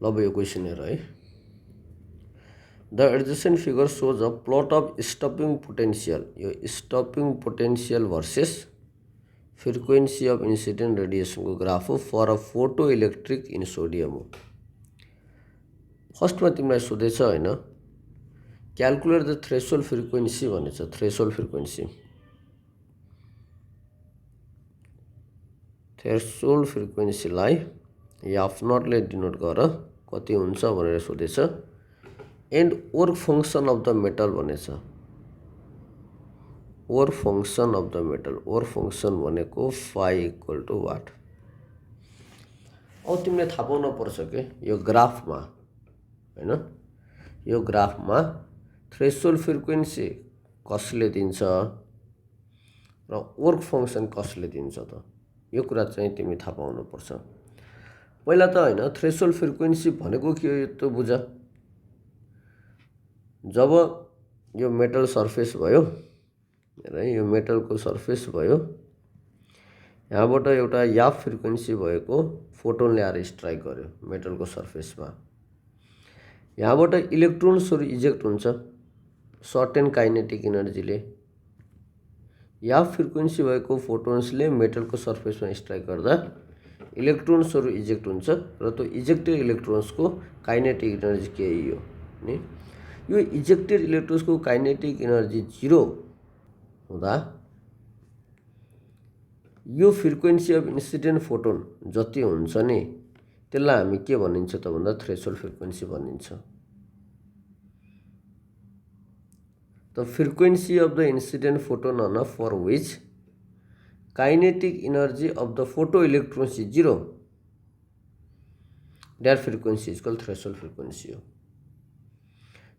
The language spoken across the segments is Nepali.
ल अब यो क्वेसन हेर है। The adjacent figure shows a plot of stopping potential, यो stopping potential versus frequency of incident रेडिएसनको ग्राफ हो for a photoelectric in sodium हो। फर्स्टमा तिमीलाई सोधेछ होइन, क्यालकुलेट द थ्रेसोल्ड फ्रिक्वेन्सी भनेछ। थ्रेसोल्ड फ्रिक्वेन्सी फ्रिक्वेन्सीलाई एफ नटले डिनोट गर कति हुन्छ भनेर सोधेछ। And work function of the metal भनेछ। Work function of the metal, work function भनेको फाइ इक्वल टु वाट। अब तिमीले थाहा पाउन पर्छ कि यो ग्राफमा होइन, यो ग्राफमा थ्रेसोल्ड फ्रिक्वेन्सी कसले दिन्छ र वर्क फङ्सन कसले दिन्छ त, यो कुरा चाहिँ तिमी थाहा पाउनु पर्छ। पहिला त होइन, थ्रेसोल्ड फ्रिक्वेन्सी भनेको के हो त बुझ। जब यो मेटल सर्फेस भयो र यो मेटलको सर्फेस भयो, यहाँबाट एउटा याफ फ्रिक्वेन्सी भएको फोटोन ल्याएर स्ट्राइक गर्यो मेटलको सर्फेसमा। यहाँबाट इलेक्ट्रोन्सहरू इजेक्ट हुन्छ सर्टेन काइनेटिक इनर्जीले। याफ फ्रिक्वेन्सी भएको फोटोन्सले मेटलको सर्फेसमा स्ट्राइक गर्दा इलेक्ट्रोन्सहरू इजेक्ट हुन्छ र त्यो इजेक्टेड इलेक्ट्रोन्सको काइनेटिक इनर्जी के हो नि, यो इजेक्टेड इलेक्ट्रोन्सको काइनेटिक इनर्जी 0 हुँदा यो फ्रिक्वेन्सी अफ इन्सिडेन्ट फोटोन जति हुन्छ नि त्यसलाई हामी के भनिन्छ त भन्दा थ्रेसोल्ड फ्रिक्वेन्सी भनिन्छ। The frequency of the incident photon on for which kinetic energy of the photo electrons is 0, that frequency is called threshold frequency हो।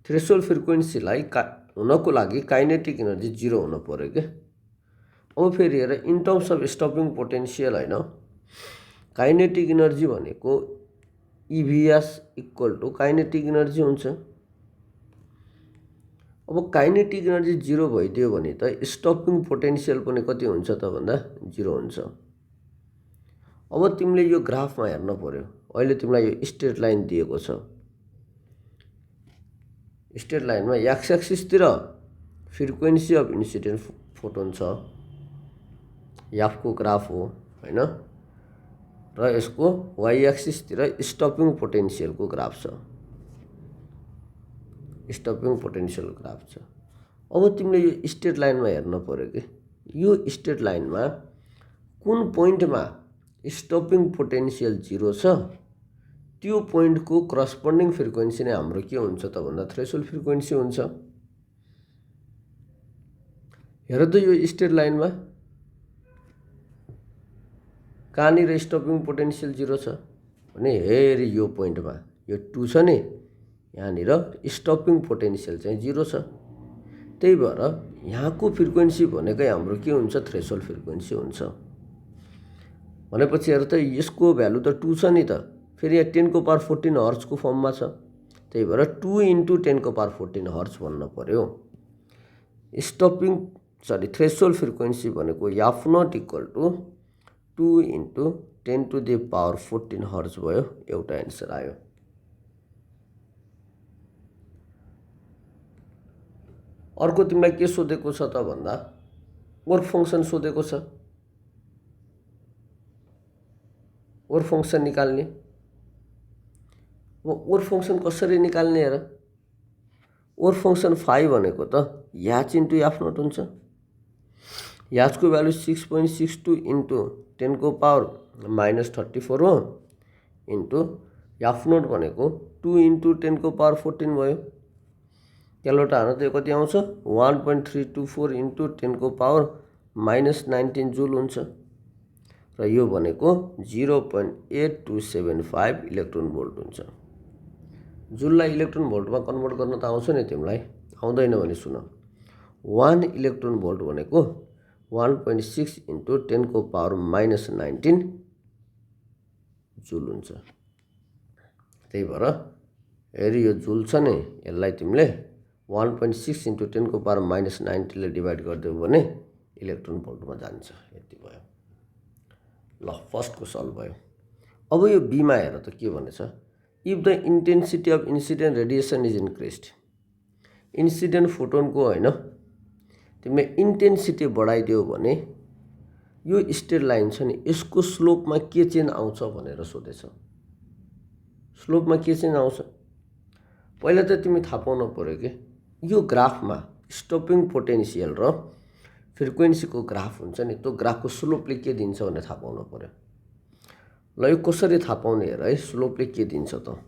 थ्रेसोल्ड फ्रिक्वेन्सीलाई हुनको लागि काइनेटिक इनर्जी 0 हुनु पर्यो क्या। अब फेरि हेर, in terms of stopping potential होइन, काइनेटिक इनर्जी भनेको EVS equal to kinetic energy हुन्छ। अब काइनेटिक इनर्जी 0 भइदियो भने त स्टपिङ पोटेन्सियल पनि कति हुन्छ त भन्दा 0 हुन्छ। अब तिमीले यो ग्राफमा हेर्न पर्यो। अहिले तिमीलाई यो स्ट्रेट लाइन दिएको छ, स्ट्रेट लाइनमा एक्स एक्सिसतिर फ्रिक्वेन्सी अफ इन्सिडेन्ट फोटोन छ, याफको ग्राफ हो होइन, र यसको वाइ एक्सिसतिर स्टपिङ पोटेन्सियलको ग्राफ छ, स्टपिङ पोटेन्सियल ग्राफ छ। अब तिमीले यो स्ट्रेट लाइनमा हेर्न पर्यो कि यो स्ट्रेट लाइनमा कुन पोइन्टमा स्टपिङ पोटेन्सियल 0 छ, त्यो पोइन्टको करस्पोन्डिङ फ्रिक्वेन्सी नै हाम्रो के हुन्छ त भन्दा थ्रेसोल्ड फ्रिक्वेन्सी हुन्छ। हेर त यो स्ट्रेट लाइनमा कहाँनिर स्टपिङ पोटेन्सियल 0 छ भने हेरी यो पोइन्टमा यो 2 छ नि, यहाँनिर स्टपिङ पोटेन्सियल चाहिँ 0 छ। त्यही भएर यहाँको फ्रिक्वेन्सी भनेकै हाम्रो के हुन्छ, थ्रेसोल्ड फ्रिक्वेन्सी हुन्छ। भनेपछि हेर त यसको भ्यालु त 2 छ नि त, फेरि यहाँ 10⁻14 हर्ट्जको फर्ममा छ। त्यही भएर 2 × 10⁻14 हर्ट्ज भन्न पर्यो। थ्रेसोल्ड फ्रिक्वेन्सी भनेको F not equal to 2 × 10⁻14 hertz भयो। एउटा एन्सर आयो। अर्को तिमीलाई के सोधेको छ त भन्दा वर्क फङ्सन सोधेको छ। वर्क फङ्सन निकाल्ने। अब वर्क फङ्सन कसरी निकाल्ने हेर, वर्क फङ्सन फाइ भनेको त याच इन्टु एफ नट हुन्छ। याचको भ्यालु 6.62 × 10⁻−34 हो, इन्टु एफ नट भनेको 2 × 10⁻14 भयो। त्यसबाट हाल्नु त यो कति आउँछ, 1.324 × 10⁻−19 जुल हुन्छ। र यो भनेको 0.8275 इलेक्ट्रोन भोल्ट हुन्छ। जुललाई इलेक्ट्रोन भोल्टमा कन्भर्ट गर्न त आउँछ नि तिमीलाई, आउँदैन भने सुन, 1 इलेक्ट्रोन भोल्ट भनेको 1.6 × 10⁻−19 जुल हुन्छ। त्यही भएर हेरी यो जुल छ नि, यसलाई तिमीले 1.6 × 10⁻−19 ले डिभाइड गरिदियो भने इलेक्ट्रोन भोल्टमा जान्छ। यति भयो। ल फर्स्टको सल्भ भयो। अब यो बीमा हेर त के भनेछ, if the intensity of incident radiation is increased, incident फोटोनको होइन तिमीले इन्टेन्सिटी बढाइदियो भने यो स्ट्रेट लाइन छ नि यसको स्लोपमा के चेन्ज आउँछ भनेर सोधेछ। स्लोपमा के चेन्ज आउँछ पहिला त तिमी थाहा पाउनु पर्यो कि यो ग्राफमा स्टपिङ पोटेन्सियल र फ्रिक्वेन्सीको ग्राफ हुन्छ नि त्यो ग्राफको स्लोपले के दिन्छ भनेर थाहा पाउनु पर्यो। ल यो कसरी थाहा पाउने हेर है, स्लोपले के दिन्छ त।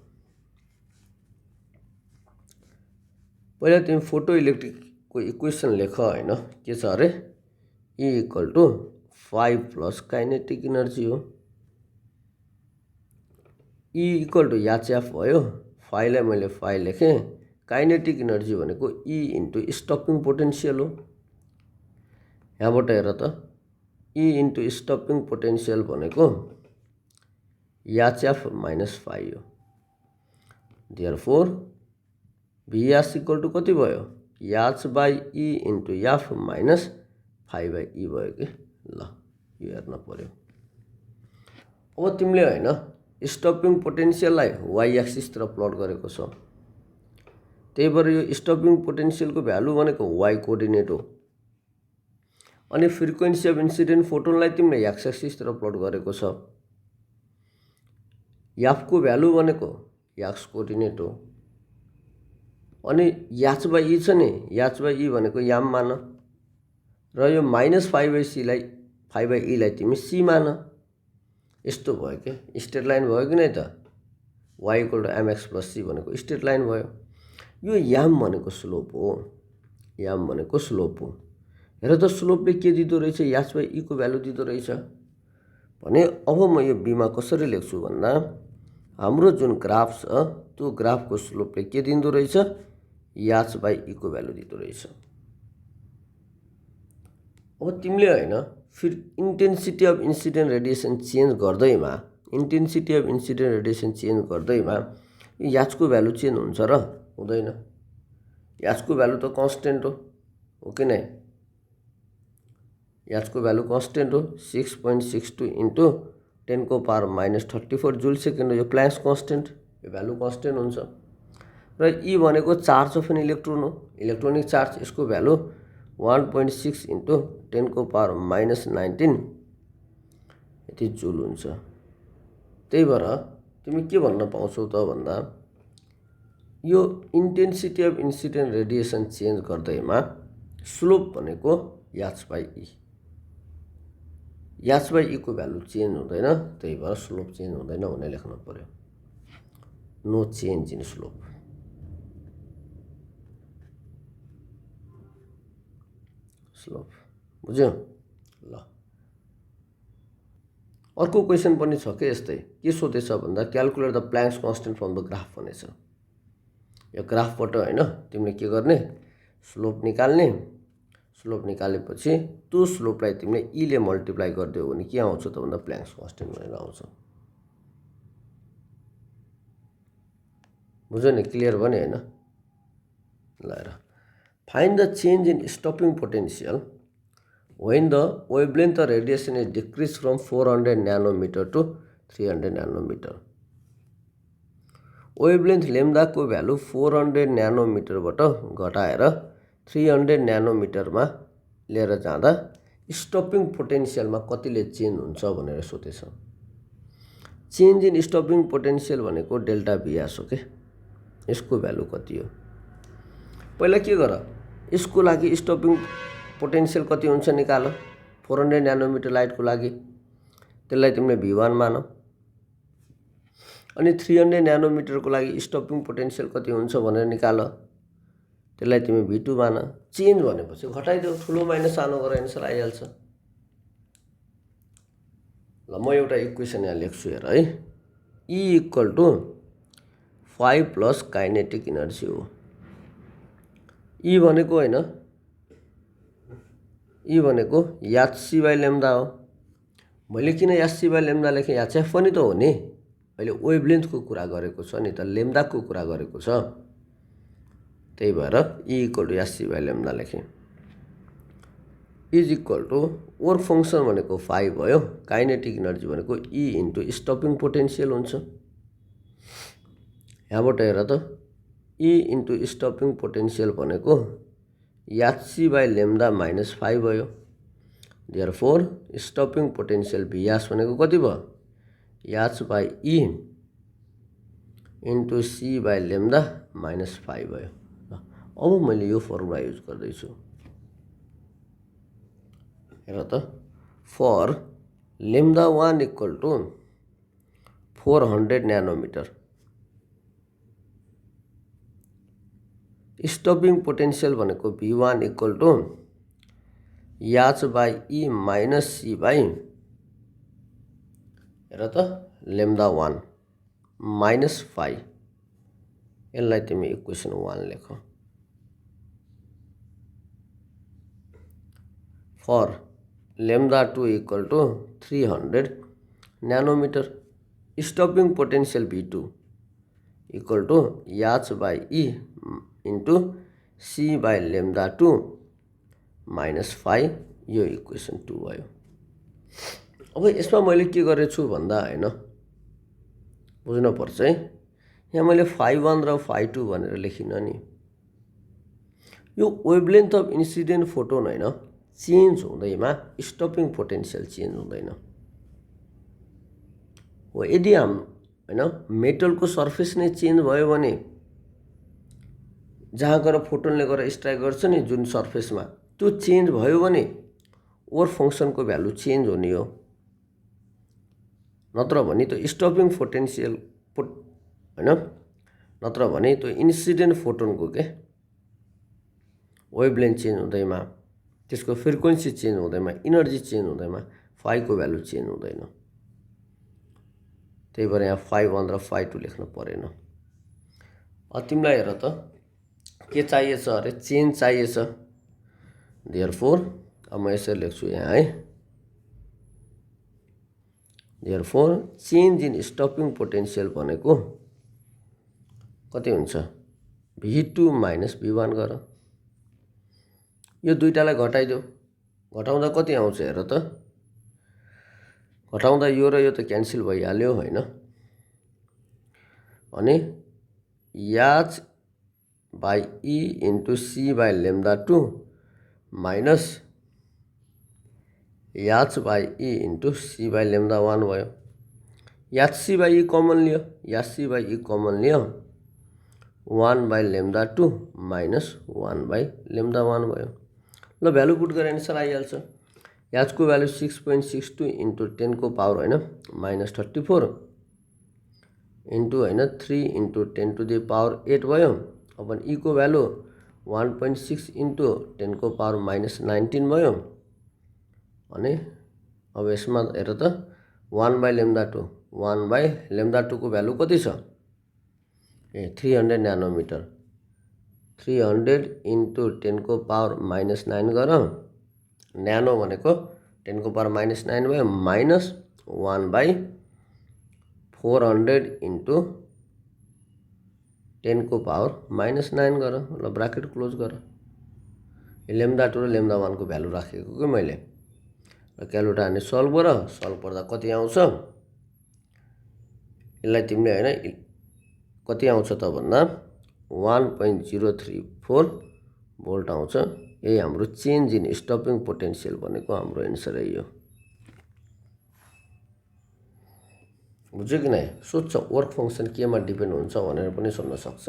पहिला तिमी फोटो इलेक्ट्रिकको इक्वेसन लेख होइन, के छ अरे E equal to 5 plus kinetic energy हो। E इक्वल टु एचएफ भयो, फाइलाई मैले फाइ लेखेँ, काइनेटिक इनर्जी भनेको E इन्टु स्टपिङ पोटेन्सियल हो। यहाँबाट हेर त E इन्टु स्टपिङ पोटेन्सियल भनेको एचएफ माइनस 5 हो। देयरफोर VS इक्वल टु कति भयो, H by E into F minus 5 by E भयो कि। ल यो हेर्न पर्यो। अब तिमीले होइन स्टपिङ पोटेन्सियललाई वाइ एक्सिसतिर प्लट गरेको छ, त्यही भएर यो स्टपिङ पोटेन्सियलको भ्यालु भनेको वाइ कोअर्डिनेट हो। अनि फ्रिक्वेन्सी अफ इन्सिडेन्ट फोटोनलाई तिमीले एक्स एक्सिसतिर प्लट गरेको छ, एफको भ्यालु भनेको एक्स कोअर्डिनेट हो। अनि एच बाई ई छ नि, एच बाई ई भनेको याम मान र यो माइनस 5 बाई सीलाई 5 बाई ईलाई तिमी सी मान। यस्तो भयो क्या, स्ट्रेट लाइन भयो कि नै त। Y equal to MX plus C भनेको स्ट्रेट लाइन भयो। यो याम भनेको स्लोप हो, याम भनेको स्लोप हो। हेर त स्लोपले के दिँदो रहेछ, एच बाई ईको भ्यालु दिँदो रहेछ भने अब म यो बीमा कसरी लेख्छु भन्दा हाम्रो जुन ग्राफ छ त्यो ग्राफको स्लोपले के दिँदो रहेछ, एच बाई ईको भ्यालु दिँदो रहेछ। अब तिमीले होइन फेरि intensity of incident radiation change गर्दैमा, intensity of incident radiation change गर्दैमा यो एचको भ्यालु चेन्ज हुन्छ र हुँदैन। एचको भ्यालु त कन्स्टेन्ट हो कि नै, एचको भ्यालु कन्स्टेन्ट हो 6.62 इन्टु 10 को पावर माइनस 34 जुल सेकेन्ड हो। यो प्ल्याङ्क्स कन्स्टेन्ट, यो भ्यालु कन्स्टेन्ट हुन्छ। र ई भनेको चार्ज अफ एन इलेक्ट्रोन हो, इलेक्ट्रोनिक चार्ज, यसको भ्यालु 1.6 इन्टु 10 को पावर माइनस 19 यति जुल हुन्छ। त्यही भएर तिमी के भन्न पाउँछौ त भन्दा यो intensity of incident radiation change गर्दैमा स्लोप भनेको H by e, h by ईको भ्यालु चेन्ज हुँदैन, त्यही भएर स्लोप चेन्ज हुँदैन भनेर लेख्नु पर्यो। No change in slope. Slope बुझ्यो। ल अर्को क्वेसन पनि छ के यस्तै, के सोधेछ भन्दा calculate the Planck's constant from the graph भनेछ। यो ग्राफबाट होइन तिमीले के गर्ने, स्लोप निकाल्ने, स्लोप निकालेपछि त्यो स्लोपलाई तिमीले ईले मल्टिप्लाई गरिदियो भने के आउँछ त भन्दा प्ल्याङ्क्स कन्स्टेन्ट भनेर आउँछ। बुझ्यो नि, क्लियर भयो नि होइन। ल हेर, find the change in stopping potential when the wavelength of radiation is decreased from 400 nanometer to 300 nanometer. Wavelength लेम्दाको भ्यालु 400 न्यानोमिटरबाट घटाएर 300 न्यानोमिटरमा लिएर जाँदा स्टपिङ पोटेन्सियलमा कतिले चेन्ज हुन्छ भनेर सोधेछ। चेन्ज इन स्टपिङ पोटेन्सियल भनेको डेल्टा भिएस हो के, यसको भ्यालु कति हो। पहिला के गर, यसको लागि स्टपिङ पोटेन्सियल कति हुन्छ निकाल। 400 न्यानोमिटर लाइटको लागि त्यसलाई तिमीले V1 मान, अनि 300 न्यानोमिटरको लागि स्टपिङ पोटेन्सियल कति हुन्छ भनेर निकाल, त्यसलाई तिमी V2 मान। चेन्ज भनेपछि घटाइदेऊ, ठुलो माइनस सानो गरेर एन्सर आइहाल्छ। ल म एउटा इक्वेसन यहाँ लेख्छु हेर है, E equal to 5 plus kinetic energy हो। E भनेको होइन, ई भनेको एचसी बाई लेम्दा हो। मैले किन एचसी बाई लेम्दा लेखेँ, एचएफ पनि त हो नि, अहिले वेभलेन्थको कुरा गरेको छ नि त, लेम्दाको कुरा गरेको छ, त्यही भएर E equal to HC by lambda लेखेँ। Is equal to work function भनेको 5 भयो, काइनेटिक इनर्जी भनेको ई इन्टु स्टपिङ पोटेन्सियल हुन्छ। यहाँबाट हेर त E इन्टु स्टपिङ पोटेन्सियल भनेको याची बाई लेम्दा -5 भयो। देयरफोर स्टपिङ पोटेन्सियल Vs भनेको कति भयो? याच by E into C by lambda -5 भयो। अब मैले यो फर्मुला युज गर्दैछु। हेर त for lambda 1 equal to 400 nanometre stopping potential भनेको V1 इक्वल टु याच by E minus C by हेर त लेम्दा 1 -5। यसलाई तिमी इक्वेसन 1 लेख। For lambda 2 equal to 300 nanometer stopping potential V2 equal to याच by E into C by lambda 2 -5। यो इक्वेसन 2 भयो। अब यसमा मैले के गरेछु भन्दा हैन बुझ्नुपर्छ है। यहाँ मैले phi1 र phi2 भनेर लेखिन नि। यो वेभलेन्थ अफ इन्सिडेन्ट फोटोन हैन चेन्ज हुँदैमा स्टपिङ पोटेन्सियल चेन्ज हुँदैन हो। यदि हैन मेटलको सर्फेस नै चेन्ज भयो भने जहाँ गएर फोटोनले गएर स्ट्राइक गर्छ नि जुन सर्फेसमा त्यो चेन्ज भयो भने वर्क फङ्सनको भ्यालु चेन्ज हुने हो। नत्र भने त्यो स्टपिङ पोटेन्सियल हैन नत्र भने त्यो इन्सिडेन्ट फोटोनको के वेभलेन्थ चेन्ज हुँदैमा त्यसको फ्रिक्वेन्सी चेन्ज हुँदैमा इनर्जी चेन्ज हुँदैमा फाइको भ्यालु चेन्ज हुँदैन। त्यही भएर यहाँ phi1 र phi2 लेख्न परेन। तिमीलाई हेर त के चाहिएछ अरे चेन्ज चाहिएछ। देयरफोर अब म यसरी लेख्छु यहाँ है। Therefore change in stopping potential भनेको कति हुन्छ? V2 माइनस V1 गर। यो दुईटालाई घटाइदेऊ। घटाउँदा कति आउँछ हेर त। घटाउँदा यो र यो त क्यान्सल भइहाल्यो हैन। अनि h by E into C by lambda 2 minus h by E into C by lambda 1 भयो। H C by E common लियो। H C by E common लियो 1 by lambda 2 minus 1 by lambda 1 भयो। ल भ्यालु पुट गरेर एन्सर आइहाल्छ। याचको भ्यालु 6.62 इन्टु 10 को पावर हैन -34 इन्टु हैन 3 इन्टु 10 टु द पावर 8 भयो। अब E को भ्यालु 1.6 इन्टु 10 को पावर -19 भयो। अनि अब यसमा हेर त 1 बाई लेम्दा 2 1 बाई लेम्दा 2 को भ्यालु कति छ? 300 नैनोमीटर। 300 इन्टु 10 को पावर -9 गर। न्यानो भनेको 10 को पावर -9 भयो माइनस 1 बाई 400 इन्टु 10 को पावर -9 गर। ल ब्राकेट क्लोज गर। लेम्दा 2 र लेम्दा 1 को भ्यालु राखेको कि मैले। र क्यालकुलेटर हान्ने सल्भ गर। सल्भ गर्दा कति आउँछ? यसलाई तिमीले हैन कति आउँछ त भन्दा 1.034 भोल्ट आउँछ। यही हाम्रो चेन्ज इन स्टपिङ पोटेन्सियल भनेको हाम्रो एन्सर है यो। बुझ्यो कि नै? सोध्छ वर्क फङ्सन केमा डिपेन्ड हुन्छ भनेर पनि सोध्न सक्छ।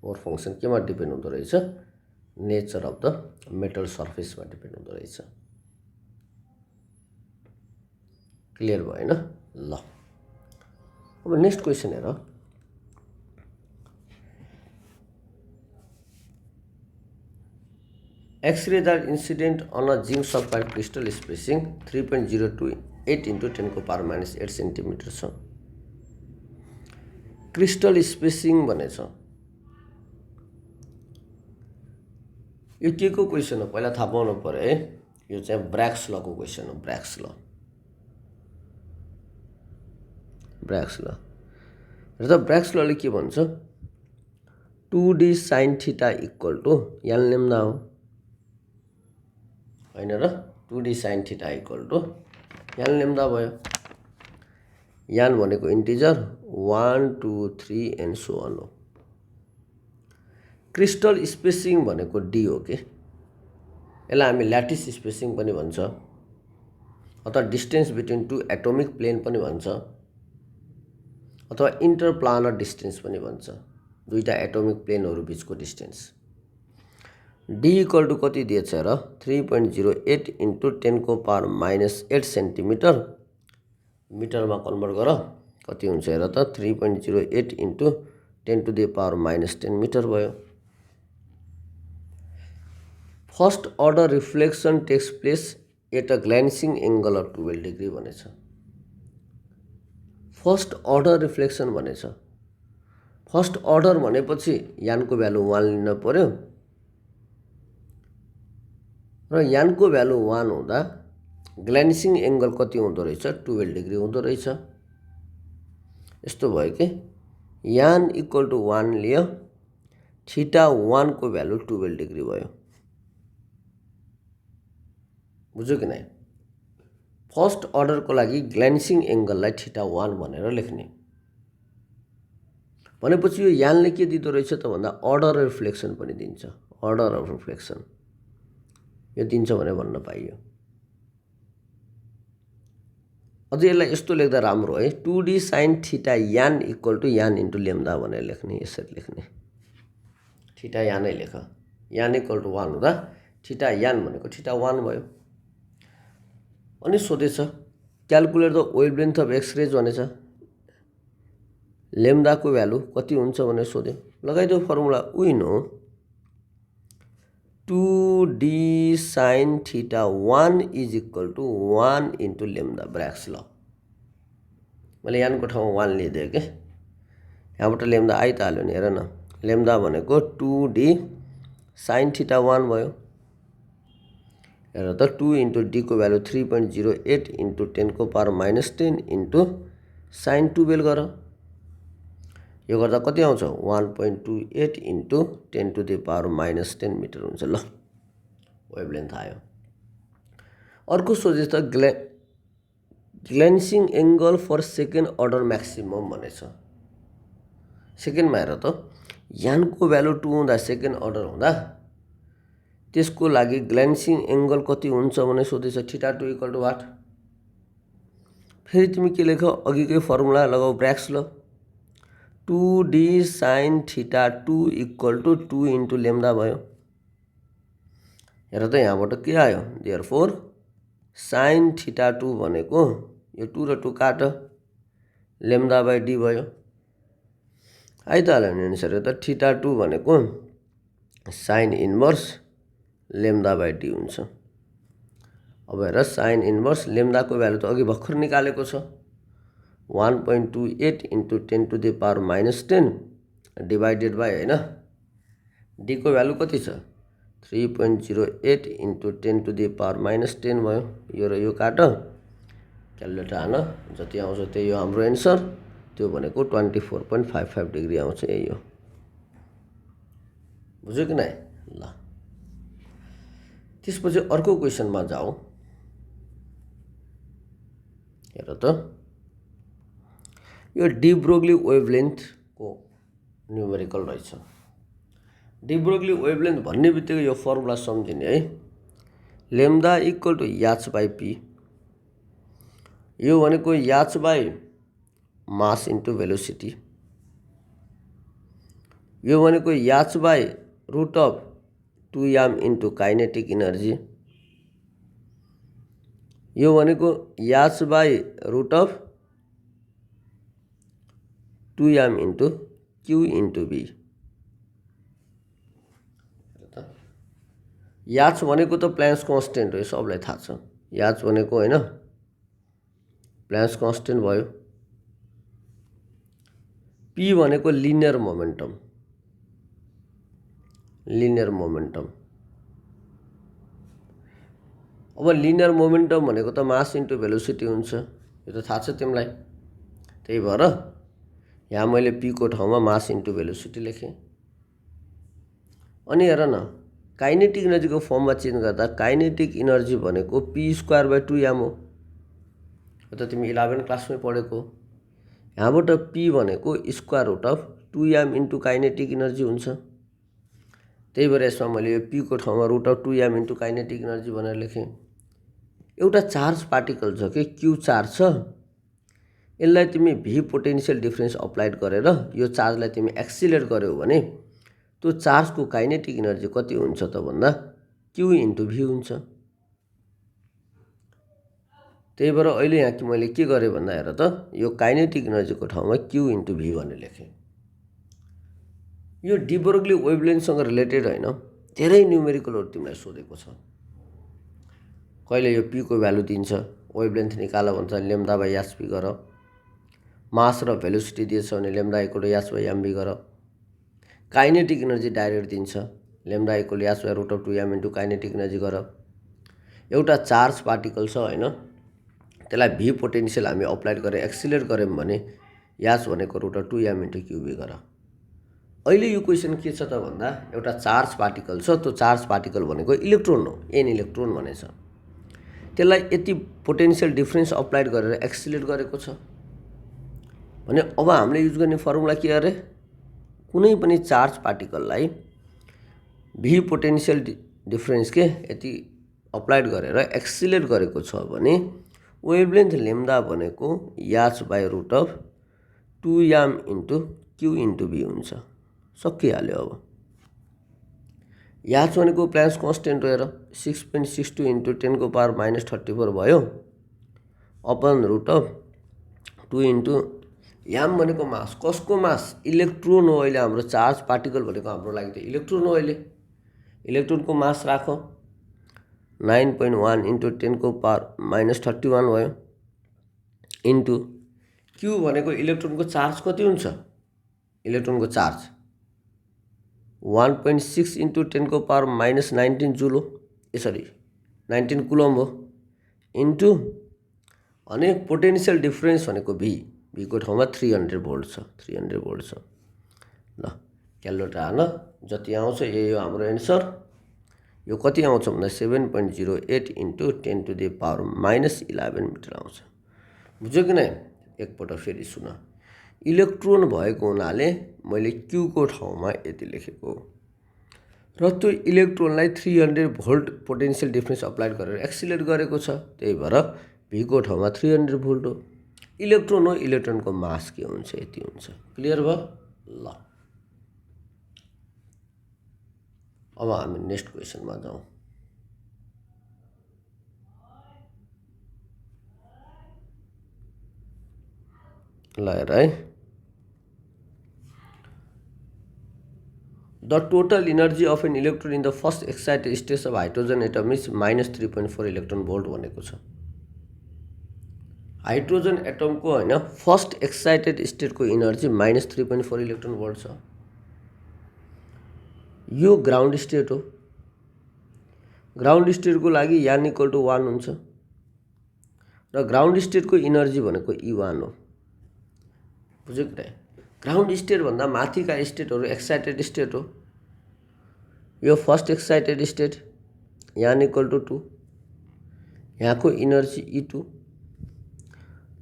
वर्क फङ्सन केमा डिपेन्ड हुँदो रहेछ? नेचर अफ द मेटल सर्फेसमा डिपेन्ड हुँदो रहेछ। क्लियर भयो हैन? ल अब नेक्स्ट क्वेसन हेर। X-rays are incident on a zinc sulfide crystal spacing 3.028 into 10 को पावर -8 सेन्टिमिटर छ। क्रिस्टल स्पेसिङ भनेछ। यो के को क्वेसन हो पहिला थाहा पाउनु पर्यो है। यो चाहिँ ब्र्याक्स लको क्वेसन हो। ब्र्याक्स ल र त ब्र्याक्स लले के भन्छ? 2d sin theta equal to यहाँ लेम्दा हो हैन र 2d sin theta equal to यहाँ लेम्दा भयो। यान भनेको इन्टिजर 1 2 3 एन्ड सो अन हो। क्रिस्टल स्पेसिङ भनेको डी हो के, यसलाई हामी ल्याटिस स्पेसिङ पनि भन्छ अथवा distance between two atomic plane पनि भन्छ अथवा इन्टरप्लानर डिस्टेन्स पनि भन्छ, दुईटा एटोमिक प्लेनहरू बिचको डिस्टेन्स। डी इक्वल टु कति दिएछ र 3.08 इन्टु 10⁻⁻8 सेन्टिमिटर, मिटरमा कन्भर्ट गर कति हुन्छ हेर त 3.08 इन्टु 10⁻⁻10 मिटर भयो। First order reflection takes place at a glancing angle of 12 degree भनेछ। फर्स्ट अर्डर रिफ्लेक्सन भनेछ। फर्स्ट अर्डर भनेपछि यानको भ्यालु 1 लिन पर्यो र यानको भ्यालु 1 हुँदा ग्ल्यान्सिङ एङ्गल कति हुँदो रहेछ 12 डिग्री हुँदो रहेछ। यस्तो भयो कि यान इक्वल टु 1 लियो, थीटा 1 को भ्यालु 12 डिग्री भयो। बुझ्यो कि नै? फर्स्ट अर्डरको लागि ग्ल्यान्सिङ एङ्गललाई थीटा 1 भनेर लेख्ने भनेपछि यो यानले के दिँदो रहेछ त भन्दा अर्डर रिफ्लेक्सन पनि दिन्छ। अर्डर अफ रिफ्लेक्सन यो दिन्छ भने भन्न पाइयो। अझ यसलाई यस्तो लेख्दा राम्रो है, 2d sin theta N equal to N into lambda भनेर लेख्ने। यसरी लेख्ने, थीटा यानै लेख, यान इक्वल टु 1 हुँदा थीटा यान भनेको थीटा 1 भयो। अनि सोधेछ calculate the wavelength of x-rays भनेछ, लेम्दाको भ्यालु कति हुन्छ भनेर सोध्यो। लगाइदियो formula, we know 2d sin theta 1 is equal to 1 into lambda Bragg's. ल मैले यानको ठाउँमा 1 लिइदिएँ कि, यहाँबाट लेम्दा आइ त हाल्यो नि, हेर न, लेम्दा भनेको 2d sin थीटा 1 भयो। हेर त 2 इन्टु डी को भ्यालु 3.08 इन्टु 10⁻⁻10 इन्टु sin 12 गर, यो गर्दा कति आउँछ 1.28 इन्टु 10⁻⁻10 मिटर हुन्छ। ल वेभलेन्थ आयो। अर्को सोधेछ त glancing angle for second order maximum भनेछ। सेकेन्डमा हेर त यानको भ्यालु 2 हुँदा सेकेन्ड अर्डर हुँदा त्यसको लागि ग्ल्यान्सिङ एङ्गल कति हुन्छ भने सोधेछ, थीटा 2 इक्वल टु वाट। फेरि तिमी के लेख, अघिकै फर्मुला लगाऊ ब्र्याक्स। ल 2d sin theta 2 equal to 2 into lambda भयो। हेर त यहाँबाट के आयो, देयरफोर sin थीटा 2 भनेको यो 2 र 2 काट, लेम्दा बाई डी भयो। आइ त हाल्यो नि एन्सर। त थीटा 2 भनेको sine inverse lambda by D हुन्छ। अब हेर साइन इन्भर्स लेम्दाको भ्यालु त अघि भर्खर निकालेको छ, 1.28 इन्टु 10⁻⁻10 डिभाइडेड बाई, होइन, डी को भ्यालु कति छ 3.08 इन्टु 10⁻⁻10 भयो। यो र यो काट, क्यालकुलेटर हान, जति आउँछ त्यही हो हाम्रो एन्सर। त्यो भनेको 24.55 डिग्री आउँछ, यही हो। बुझ्यो कि नै? ल त्यसपछि अर्को क्वेसनमा जाऊ। हेर त यो डी ब्रोग्ली वेभलेन्थको न्युमेरिकल रहेछ। डी ब्रोग्ली वेभलेन्थ भन्ने बित्तिकै यो फर्मुला सम्झिने है, लेम्दा इक्वल टु याच बाई पी। यो भनेको H by mass into velocity, यो भनेको H by root of 2m into kinetic energy, यो भनेको H by root of 2m into Q into B. H भनेको त प्ल्यान्क्स कन्स्टेन्ट हो, यो सबलाई थाहा छ। याच भनेको होइन प्ल्यान्क्स कन्स्टेन्ट भयो। पी भनेको लिनियर मोमेन्टम, लिनियर मोमेन्टम। अब लिनियर मोमेन्टम भनेको त मास इन्टु भेलोसिटी हुन्छ, यो त थाहा छ तिमीलाई। त्यही भएर यहाँ मैले पी को ठाउँमा मास इन्टु भेलोसिटी लेखेँ। अनि हेर न, काइनेटिक इनर्जीको फर्ममा चेन्ज गर्दा काइनेटिक इनर्जी भनेको p² बाई 2m हो। यो त तिमी 11 क्लासमै पढेको। यहाँबाट p भनेको square root of 2m into kinetic energy हुन्छ। त्यही भएर यसमा मैले यो p को ठाउँमा root of 2m into kinetic energy भनेर लेखेँ। एउटा चार्ज पार्टिकल छ कि q चार्ज छ, यसलाई तिमी v पोटेन्शियल डिफरेन्स अप्लाइड गरेर यो चार्जलाई तिमी एक्सिलेट गर्यौ भने त्यो चार्जको काइनेटिक इनर्जी कति हुन्छ त भन्दा q इन्टु v हुन्छ। त्यही भएर अहिले यहाँ मैले के गरेँ भन्दा हेर त, यो काइनेटिक इनर्जीको ठाउँमा q इन्टु v भनेर लेखेँ। यो डी ब्रोग्ली वेभलेन्थसँग रिलेटेड होइन, धेरै न्युमेरिकलहरू तिमीलाई सोधेको छ। कहिले यो p को भ्यालु दिन्छ, वेभलेन्थ निकाल भन्छ, लेम्डा बाई एचपी गर। मास र भेलोसिटी दिएछ भने lambda equal to H by MB गर। काइनेटिक इनर्जी डाइरेक्ट दिन्छ, lambda equal H by root of 2m into kinetic energy गर। एउटा चार्ज पार्टिकल छ होइन, त्यसलाई v पोटेन्शियल हामी अप्लाइड गरेर एक्सिलेट गऱ्यौँ भने एच भनेको रुट अफ 2m इन्टु क्युबी गर। अहिले यो क्वेसन के छ त भन्दा एउटा चार्ज पार्टिकल छ, त्यो चार्ज पार्टिकल भनेको इलेक्ट्रोन हो, एन इलेक्ट्रोन भनेछ। त्यसलाई यति पोटेन्शियल डिफरेन्स अप्लाइड गरेर एक्सिलेट गरेको छ भने अब हामीले युज गर्ने फर्मुला के अरे, कुनै पनि चार्ज पार्टिकललाई v पोटेन्शियल डिफरेन्स के यति अप्लाइड गरेर एक्सिलेट गरेको छ भने वेभलेन्थ लेम्डा भनेको H by root of 2m into q into v हुन्छ। सकिहाल्यो। अब एच भनेको प्लान्क्स कन्स्टेन्ट हेर 6.62 इन्टु 10 को पावर माइनस 34 भयो upon root of 2 into m भनेको मास, कसको मास, इलेक्ट्रोन हो। अहिले हाम्रो चार्ज पार्टिकल भनेको हाम्रो लागि त इलेक्ट्रोन हो। अहिले इलेक्ट्रोनको मास राख 9.1 इन्टु 10 को पावर माइनस 31 भयो इन्टु q भनेको इलेक्ट्रोनको चार्ज कति हुन्छ, इलेक्ट्रोनको चार्ज 1.6 इन्टु 10 को पावर माइनस 19 जुल हो, सरी 19 कुलम हो इन्टु अनि पोटेन्शियल डिफरेन्स भनेको v, v को ठाउँमा 300 भोल्ट छ, 300 भोल्ट छ। ल क्यालकुलेटर हाल्न जति आउँछ यही हो हाम्रो एन्सर। यो कति आउँछ भन्दा 7.08 into 10 to the power minus 11 metre आउँछ। बुझ्यो कि नै? एकपल्ट फेरि सुन, इलेक्ट्रोन भएको हुनाले मैले q को ठाउँमा यति लेखेको र त्यो इलेक्ट्रोनलाई 300 भोल्ट पोटेन्शियल डिफरेन्स अप्लाइड गरेर एक्सिलेट गरेको छ। त्यही भएर v को ठाउँमा 300 भोल्ट हो। इलेक्ट्रोन हो, इलेक्ट्रोनको मास के हुन्छ, यति हुन्छ। क्लियर भयो? ल अब हामी नेक्स्ट क्वेसनमा जाउँ। ल हेर है, the total energy of an electron in the first excited state of hydrogen atom is minus 3.4 electron volt भनेको छ। हाइड्रोजन एटमको होइन फर्स्ट एक्साइटेड स्टेटको इनर्जी माइनस 3.4 इलेक्ट्रोन भोल्ट छ। यो ग्राउन्ड स्टेट हो। ग्राउन्ड स्टेटको लागि यान इक्वल टु 1 हुन्छ र ग्राउन्ड स्टेटको इनर्जी भनेको E1 हो। बुझ्यो कि नै? ग्राउन्ड स्टेट भन्दा माथिका स्टेटहरू एक्साइटेड स्टेट हो। यो फर्स्ट एक्साइटेड स्टेट यान इक्वल टु 2, यहाँको इनर्जी E2।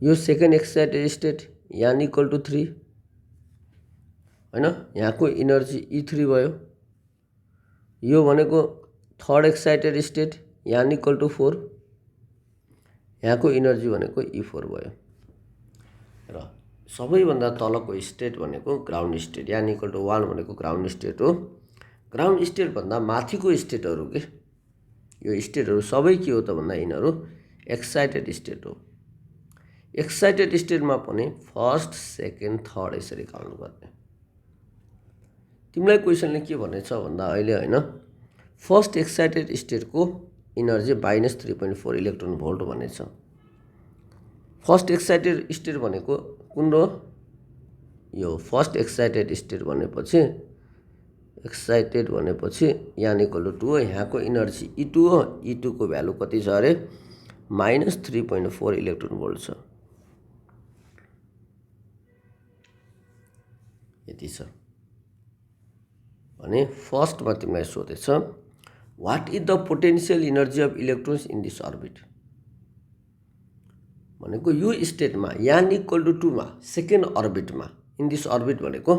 यो सेकेन्ड एक्साइटेड स्टेट यान इक्वल टु 3 होइन, यहाँको इनर्जी E3 भयो। यो भनेको थर्ड एक्साइटेड स्टेट यान इक्वल टु 4, यहाँको इनर्जी भनेको E4 भयो। र सबैभन्दा तलको स्टेट भनेको ग्राउन्ड स्टेट यान इक्वल टु 1 भनेको ग्राउन्ड स्टेट हो। ग्राउन्ड स्टेट भन्दा माथिको स्टेटहरू के, यो स्टेटहरू सबै के हो त भन्दा यिनीहरू एक्साइटेड स्टेट हो। एक्साइटेड स्टेटमा पनि फर्स्ट सेकेन्ड थर्ड यसरी काउन्ट गर्ने। तिमीलाई क्वेसनले के भनेछ भन्दा अहिले होइन फर्स्ट एक्साइटेड स्टेटको इनर्जी माइनस 3.4 इलेक्ट्रोन भोल्ट भनेछ। फर्स्ट एक्साइटेड स्टेट भनेको कुन हो? यो फर्स्ट एक्साइटेड स्टेट भनेपछि यान इक्वल टु 2 हो। यहाँको इनर्जी E2 हो। E2 को भ्यालु कति छ अरे माइनस 3.4 इलेक्ट्रोन भोल्ट छ। यति छ भने फर्स्टमा तिमीलाई सोधेछ what is the potential energy of electrons in this orbit. भनेको यो स्टेटमा यान इक्वल टु 2 मा सेकेन्ड अर्बिटमा इन दिस अर्बिट भनेको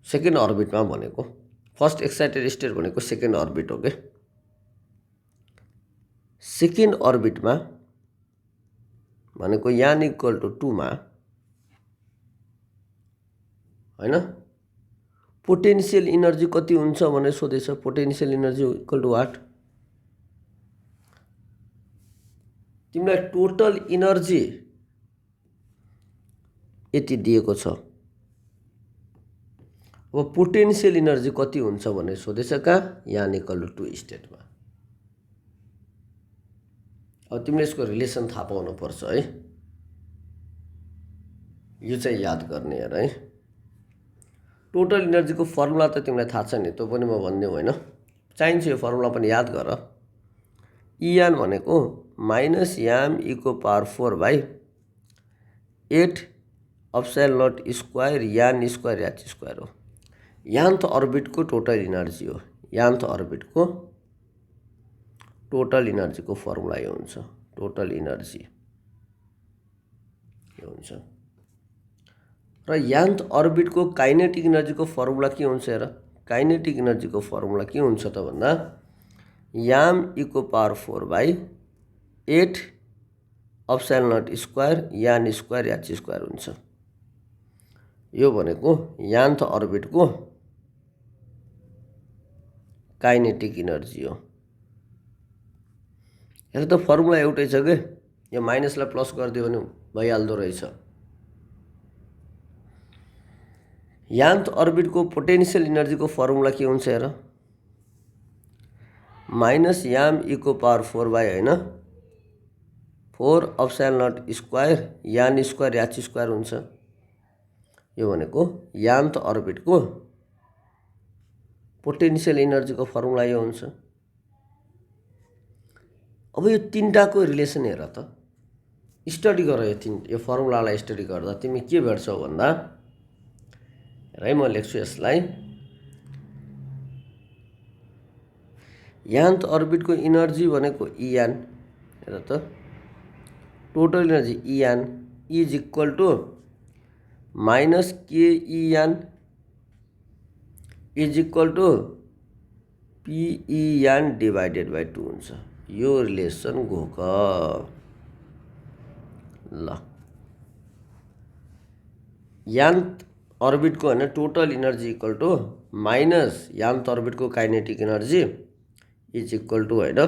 सेकेन्ड अर्बिटमा भनेको फर्स्ट एक्साइटेड स्टेट भनेको सेकेन्ड अर्बिट हो के सेकेन्ड अर्बिटमा भनेको यान इक्वल टु 2 मा हैन पोटेन्शियल इनर्जी कति हुन्छ भनेर सोधेछ potential energy equal to what तिमीलाई टोटल इनर्जी यति दिएको छ अब पोटेन्शियल इनर्जी कति हुन्छ भनेर सोधेछ कहाँ यान इक्वल टु 2 स्टेटमा अब तिमीले यसको रिलेसन थाहा पाउनु पर्छ है यो चाहिँ याद गर्ने यार है टोटल इनर्जी को फर्मुला त तिमीलाई थाहा छ नि त्यो पनि म भन्दिउ हैन चाहिन्छ यो फर्मुला पनि याद गर इयान भनेको माइनस याम e को power 4 by 8 epsilon not square यान स्क्वायर एच स्क्वायर हो यान्थ अर्बिट को टोटल इनर्जी हो यान्थ अर्बिट को टोटल इनर्जी को फर्मुला यो हुन्छ टोटल इनर्जी यो हुन्छ र यान्थ अर्बिट को काइनेटिक इनर्जी को फर्मुला के हुन्छ हेर काइनेटिक इनर्जी को फर्मुला के हुन्छ त भन्दा याम e को power 4 by 8 epsilon not square यान स्क्वायर एच स्क्वायर हुन्छ यो भनेको यान्थ अर्बिट को काइनेटिक इनर्जी हो हेर त फर्मुला एउटै छ के यो माइनसलाई प्लस गरिदियो भने भइहाल्दो रहेछ यान्थ अर्बिट को पोटेन्शियल इनर्जी को फर्मुला के हुन्छ हेर माइनस याम e को पावर 4 बाई हैन 4 एप्सिलॉन नॉट स्क्वायर यान स्क्वायर एच स्क्वायर हुन्छ यो भनेको यान्थ अर्बिट को पोटेन्शियल इनर्जी को फर्मुला यो हुन्छ अब यो तीनटाको रिलेसन हेर त स्टडी गर यो फर्मुलालाई स्टडी गर्दा तिमी के भेट्छौ भन्दा है म लेख्छु यसलाई यान्थ अर्बिट को इनर्जी भनेको इयान हेर त total energy E n is equal to minus K E n is equal to P E n divided by 2 हुन्छ यो रिलेसन घोक ल यान्थ अर्बिट को हैन total energy equal to minus nth orbit को kinetic energy is equal to हैन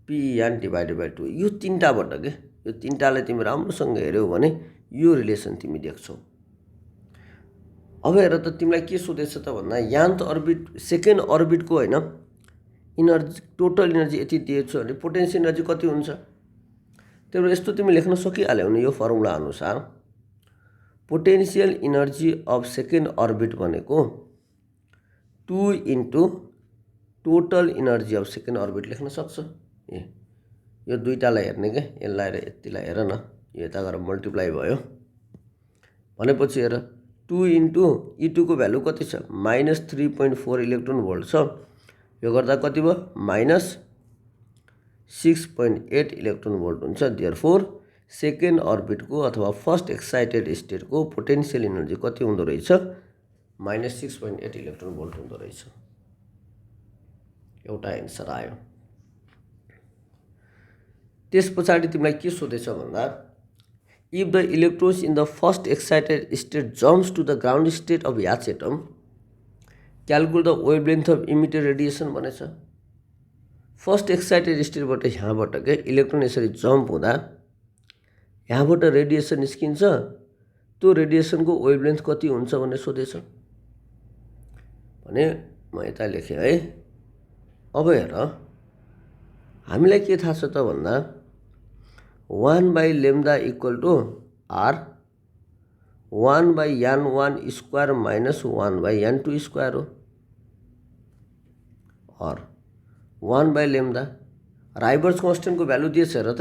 पी यान डिवाइडेड बाई 2 यो तीनटाबाट के यो तीनटालाई तिमी राम्रोसँग हेर्यौ भने यो रिलेसन तिमी देख्छौ अब हेर त तिमीलाई के सोधेछ त भन्दा यान्थ अर्बिट सेकेन्ड अर्बिट को हैन इनर्जी टोटल इनर्जी यति दिएछ भने पोटेन्शियल इनर्जी कति हुन्छ त्यही यस्तो तिमी लेख्न सकिहाल्यौ नि यो फर्मुला अनुसार potential energy of second orbit भनेको 2 into total energy of second orbit लेख्न सक्छ ए यो दुईटालाई हेर्ने के यसलाई र यतिलाई हेर न यो यता गएर मल्टिप्लाई भयो भनेपछि हेर 2 इन्टु E2 को भ्यालु कति छ माइनस 3.4 इलेक्ट्रोन भोल्ट छ यो गर्दा कति भयो माइनस 6.8 इलेक्ट्रोन भोल्ट हुन्छ देयरफोर सेकेन्ड अर्बिट को अथवा फर्स्ट एक्साइटेड स्टेट को पोटेन्शियल इनर्जी कति हुँदो रहेछ माइनस 6.8 इलेक्ट्रोन भोल्ट हुँदो रहेछ एउटा आन्सर आयो त्यसपछि तिमीलाई के सोधेछ भन्दा if the electrons in the first excited state jumps to the ground state of H atom calculate the wavelength of emitted radiation भनेछ फर्स्ट एक्साइटेड स्टेटबाट यहाँबाट के इलेक्ट्रोन यसरी जम्प हुँदा यहाँबाट रेडिएसन निस्किन्छ त्यो रेडिएसनको वेभलेन्थ कति हुन्छ भन्ने सोधेछ भने म यता लेखे है अब हेर हामीलाई के थाहा छ त भन्दा 1 by lambda equal to r 1 by n1 square minus 1 by n2 square हो और 1 by lambda राइबर्स कांस्टेंट को भ्यालु दिएछ र त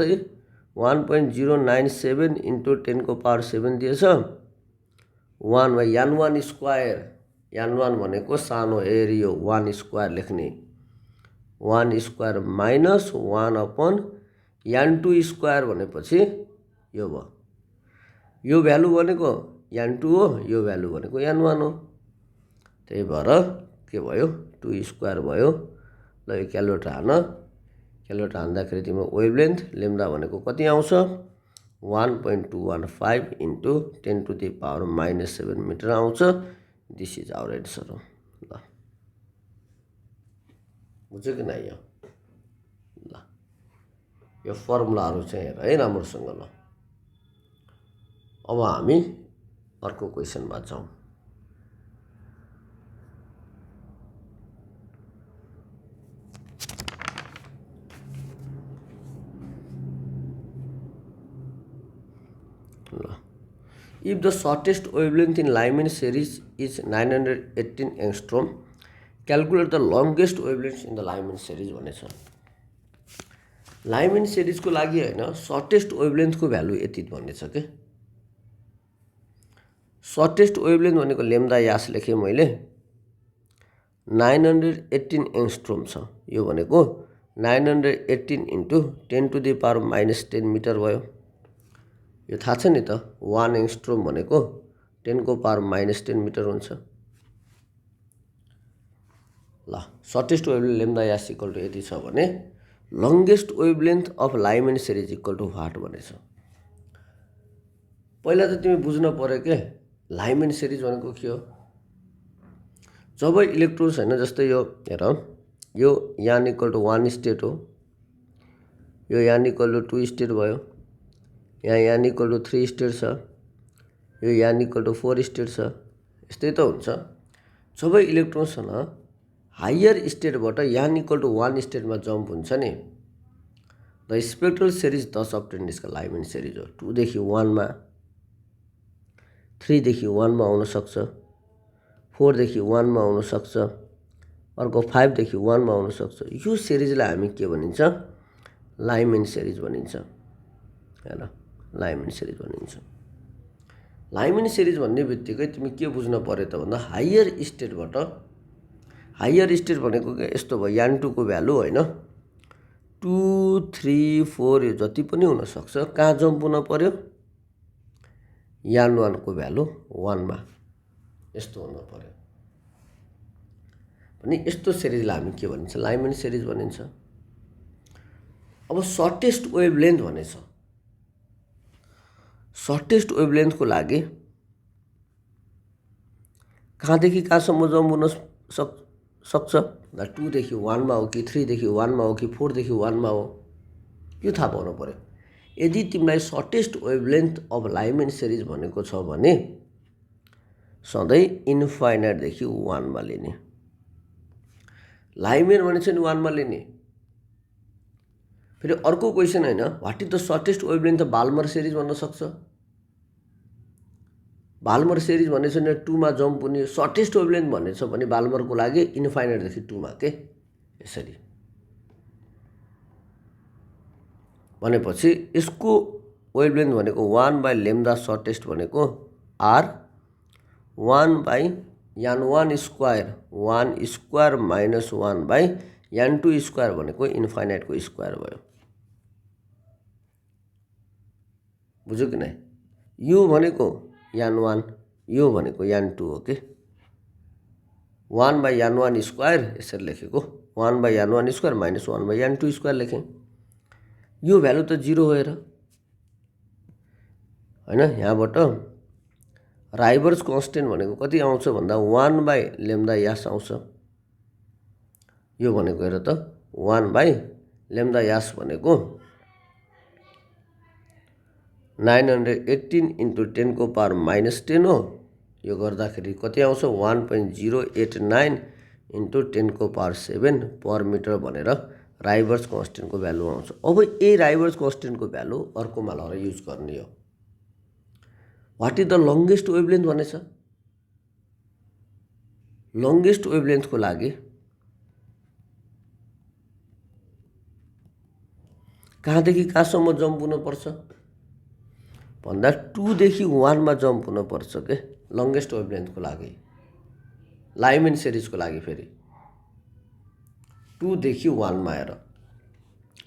1.097 into 10 को पावर 7 दिएछ 1 by n1 square n1 भनेको सानो एरियो 1 स्क्वायर लेख्ने 1 स्क्वायर minus 1 upon यान टू स्क्वायर भनेपछि यो भयो, यो भ्यालु भनेको यान टू हो, यो भ्यालु भनेको यान वान हो। त्यही भएर के भयो 2 स्क्वायर भयो। ल यो क्यालकुलेटर हान, क्यालकुलेटर हान्दाखेरि तिम्रो वेभलेन्थ लेम्डा भनेको कति आउँछ 1.215 इन्टु 10⁻⁻7 मिटर आउँछ। दिस इज आवर एन्सर हो। ल बुझ्यो कि नै? ल यो फर्मुलाहरू चाहिँ हेर है राम्रोसँग। ल अब हामी अर्को क्वेसनमा जाउँ। If the shortest wavelength in Lyman series is 918 angstrom, calculate the longest wavelength in the Lyman series भनेछ। लाइमन सिरिजको लागि हैन सर्टेस्ट वेभलेन्थको भ्यालु यति भन्नेछ के। सर्टेस्ट वेभलेन्थ भनेको लेम्डा यास लेखेँ मैले, 918 एङ्स्ट्रोम छ। यो भनेको 918 इन्टु 10⁻⁻10 मिटर भयो। यो थाहा छ नि त 1 एङ्स्ट्रोम भनेको 10⁻⁻10 मिटर हुन्छ। ल shortest wavelength lambda as equal to यति छ भने longest wavelength of Lyman series equal to what भनेछ। पहिला त तिमी बुझ्न पर्यो के लाइमन सिरिज भनेको के हो। जब इलेक्ट्रोन्स हैन जस्तै यो हेर, यो यान इक्वल टु 1 स्टेट हो, यो यान इक्वल टु 2 स्टेट भयो, यहाँ यान इक्वल टु 3 स्टेट छ, यो यान इक्वल टु 4 स्टेट छ। यस्तै त हुन्छ। जब इलेक्ट्रोन्स हैन हायर स्टेटबाट यान इक्वल टु 1 स्टेटमा जम्प हुन्छ नि, द स्पेक्ट्रल सिरिज दस अप्टेन्ड इसका लाइमन सिरिज हो। 2 देखि 1 मा, 3 देखि 1 मा आउन सक्छ, 4 देखि 1 मा आउन सक्छ, अर्को 5 देखि 1 मा आउन सक्छ। यो सिरिजलाई हामी के भनिन्छ लाइमन सिरिज भनिन्छ हैन, लाइमन सिरिज भनिन्छ। लाइमन सिरिज भन्ने बित्तिकै तिमी के बुझ्न पर्यो त भन्दा हायर स्टेटबाट, हायर स्टेट भनेको के यस्तो भयो यान 2 को भ्यालु हैन 2 3 4 यो जति पनि हुन सक्छ, कहाँ जम्प हुन पर्यो यान 1 को भ्यालु 1 मा, यस्तो हुन पर्यो। भने यस्तो सिरिजलाई हामी के भनिन्छ लाइमन सिरिज भनिन्छ। अब सर्टेस्ट वेभलेन्थ भनेछ। सर्टेस्ट वेभलेन्थको लागि कहाँदेखि कहाँसम्म जम्प हुन सक्छ 2 देखि 1 मा हो कि 3 देखि 1 मा हो कि 4 देखि 1 मा हो, यो थाहा पाउनु पर्यो। यदि तिमीलाई shortest wavelength of Lyman series भनेको छ भने सधैँ इन्फाइनाइट देखि 1 मा लिने। लाइमन भनेछ नि 1 मा लिने। फेरि अर्को क्वेसन हैन what is the shortest wavelength of Balmer series भन्न सक्छ। बाल्मर सिरिज भनेछ नि 2 मा जम्प हुने, सर्टेस्ट वेभलेन्थ भनेछ भने बाल्मरको लागि इन्फाइनाइट देखि 2 मा के यसरी भनेपछि यसको वेभलेन्थ भनेको 1 बाइ लेम्डा सर्टेस्ट भनेको आर 1 बाइ यान 1 स्क्वायर 1 स्क्वायर माइनस 1 बाइ यान 2 स्क्वायर भनेको इन्फाइनाइटको स्क्वायर भयो। बुझ्यो कि नै? यो भनेको यान 1, यो भनेको यान 2 हो के। 1 बाइ यान 1 स्क्वायर यसरी लेखेको 1 बाइ यान 1 स्क्वायर माइनस 1 बाइ यान 2 स्क्वायर लेखेँ। यो भ्यालु त 0 हो हेर हैन। यहाँबाट राइबर्स कन्स्टेन्ट भनेको कति आउँछ भन्दा 1 बाइ लेम्डा यास आउँछ। यो भनेको हेर त 1 बाइ लेम्डा यास भनेको 918 इन्टु 10⁻⁻10 हो। यो गर्दाखेरि कति आउँछ 1.089 इन्टु 10⁻7 पर मिटर भनेर राइबर्स कन्स्टेन्टको भ्यालु आउँछ। अब यही राइबर्स कन्स्टेन्टको भ्यालु अर्कोमा लगाएर युज गर्ने हो। What is the longest wavelength भनेछ। लङ्गेस्ट वेभलेन्थको लागि कहाँदेखि कहाँसम्म जम्प हुनुपर्छ भन्दा 2 देखि 1 मा जम्प हुनुपर्छ के लङ्गेस्ट वेभलेन्थको लागि। लाइमन सिरिजको लागि फेरि 2 देखि 1 मा हेर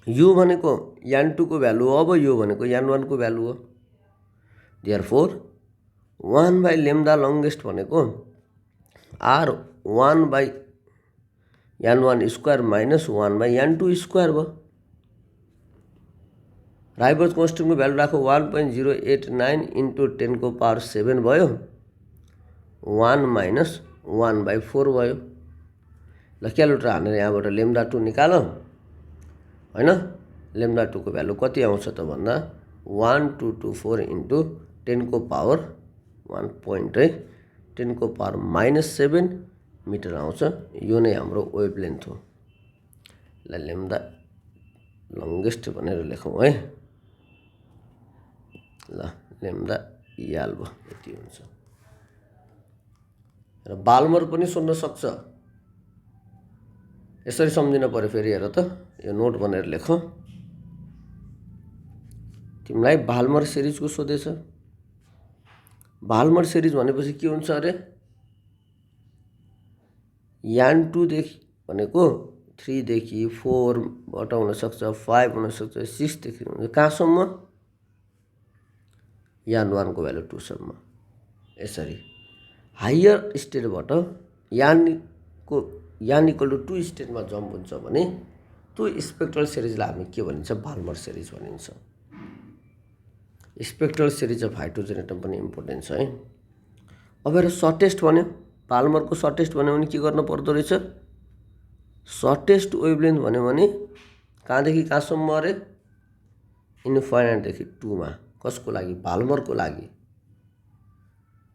यो भनेको n2 को भ्यालु हो, अब यो भनेको n1 को भ्यालु हो। देयरफोर 1 बाई लेम्दा लङ्गेस्ट भनेको r1 by n1 square minus 1 by n2 square भयो। राइबर्ज कन्स्टेन्टको भ्यालु राखो 1.089 इन्टु 10 को पावर 7 भयो, 1 माइनस 1 बाई 4 भयो। ल क्यालकुलेटर हानेर यहाँबाट लेम्दा 2 निकाल हैन। लेम्दा 2 को भ्यालु कति आउँछ त भन्दा 1224 इन्टु 10 को पावर 10 को पावर -7 मिटर आउँछ। यो नै हाम्रो वेभलेन्थ हो। ल लेम्दा लङ्गेस्ट भनेर लेखौँ है। ल लेम्दा इयाल भयो, यति हुन्छ। र बाल्मर पनि सोध्न सक्छ। यसरी सम्झिन पर्यो। फेरि हेर त, यो नोट भनेर लेख। तिमीलाई बाल्मर सिरिजको सोधेछ। बाल्मर सिरिज भनेपछि के हुन्छ अरे, n2 देखि भनेको 3 देखि 4 बाट हुन सक्छ, 5 हुन सक्छ, 6 देखि हुन्छ, कहाँसम्म n1 को भ्यालु 2 सम्म। यसरी हायर स्टेटबाट n इक्वल टु 2 स्टेटमा जम्प हुन्छ भने त्यो स्पेक्ट्रल सिरिजलाई हामी के भनिन्छ, बाल्मर सिरिज भनिन्छ। Spectral series of hydrogen atom पनि इम्पोर्टेन्ट छ है। अब हेर सर्टेस्ट भन्यो, बाल्मरको सर्टेस्ट भन्यो भने के गर्नु पर्दो रहेछ, सर्टेस्ट वेभलेन्थ भन्यो भने कहाँदेखि कहाँसम्म अरे, इन्फाइनाइटदेखि 2 मा। कसको लागि, बाल्मरको लागि।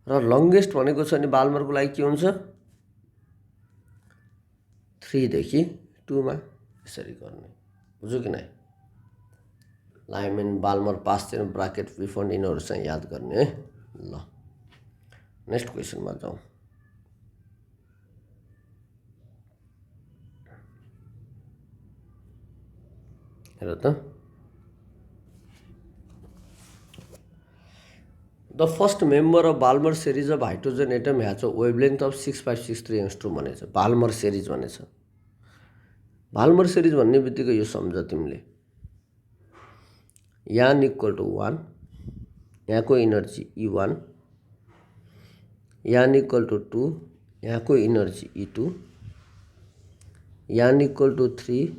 र लङ्गेस्ट भनेको छ नि बाल्मरको लागि के हुन्छ, 3 देखि 2 मा। यसरी गर्ने, बुझ्यो कि नै। लाइमेन बाल्मर पास्चर ब्राकेट विफन्ड यिनीहरू चाहिँ याद गर्ने है। ल नेक्स्ट क्वेसनमा जाउँ। हेर त, the first member of Balmer series of hydrogen atom has a wavelength of 6563 angstrom भनेछ। बाल्मर सिरिज भनेछ। बाल्मर सिरिज भन्ने बित्तिकै यो सम्झ तिमीले, n इक्वल टु 1, यहाँको energy E1, n equal to 2, यहाँको energy E2, n equal to 3,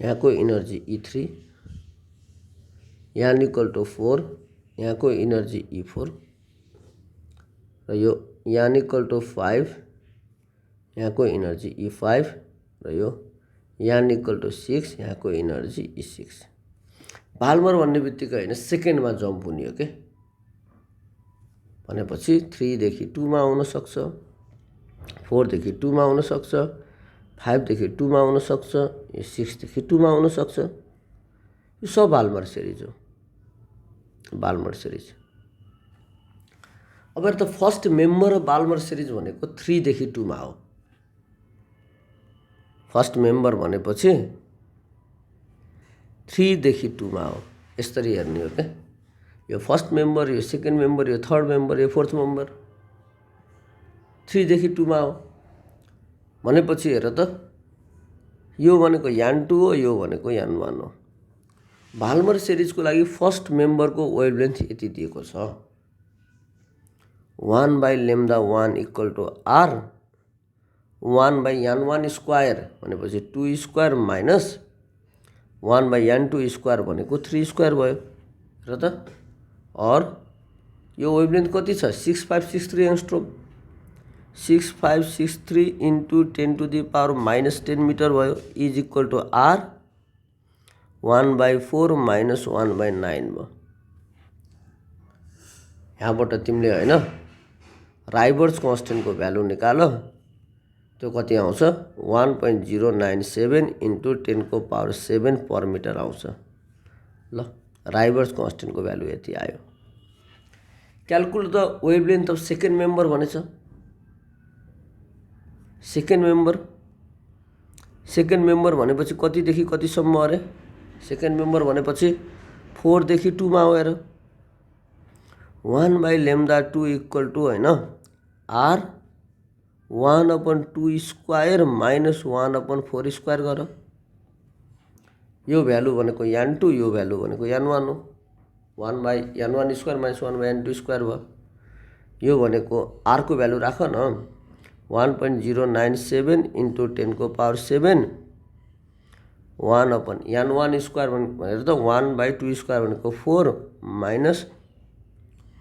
यहाँको energy E3, n equal to 4, यहाँको इनर्जी E4, र यो n इक्वल टु 5, यहाँको इनर्जी E5, र यो n इक्वल टु 6, यहाँको इनर्जी E6। बाल्मर भन्ने बित्तिकै होइन, सेकेन्डमा जम्प हुने हो के। भनेपछि 3 देखि 2 मा आउन सक्छ, 4 देखि 2 मा आउन सक्छ, 5 देखि 2 मा आउन सक्छ, यो 6 देखि 2 मा आउन सक्छ। यो सब बाल्मर सिरिज हो, बाल्मर सिरिज। अब त first member of Balmer series भनेको 3 देखि 2 मा हो। फर्स्ट मेम्बर भनेपछि 3 देखि 2 मा हो। यसरी हेर्ने हो क्या। यो फर्स्ट मेम्बर, यो सेकेन्ड मेम्बर, यो थर्ड मेम्बर, यो फोर्थ मेम्बर 3 देखि 2 मा हो। भनेपछि हेर त, यो भनेको n2 हो, यो भनेको n1 हो। बाल्मर सिरिजको लागि फर्स्ट मेम्बरको वेभलेन्थ यति दिएको छ, 1 by lambda 1 equal to r 1 by n1 square भनेपछि 2 square minus 1 by n2 square भनेको 3 स्क्वायर भयो। र त और यो वेभलेन्थ कति छ, 6563 angstrom. 6563 into 10 to the power -10 meter भयो, is equal to r 1 by 4 minus 1 by 9 भयो। यहाँबाट तिमीले होइन राइबर्ज कन्स्टेन्टको भ्यालु निकाल। त्यो कति आउँछ, 1.097 इन्टु 10 को पावर 7 पर मिटर आउँछ। ल राइबर्ज कन्स्टेन्टको भ्यालु यति आयो। Calculate the wavelength of second member भनेछ। सेकेन्ड मेम्बर भनेपछि कतिदेखि कतिसम्म अरे, सेकेन्ड मेम्बर भनेपछि 4 देखि 2 मा हो। हेर 1 बाई लेम्दा 2 इक्वल टु होइन r 1/2 स्क्वायर माइनस 1/4 स्क्वायर गर। यो भ्यालु भनेको n2, यो भ्यालु भनेको n1 हो। 1/n1 square minus 1/n2 square भयो। यो भनेको r को भ्यालु राख न 1.097 इन्टु 10⁻7 1/n1 स्क्वायर भनेर त 1/2 स्क्वायर भनेको 4 माइनस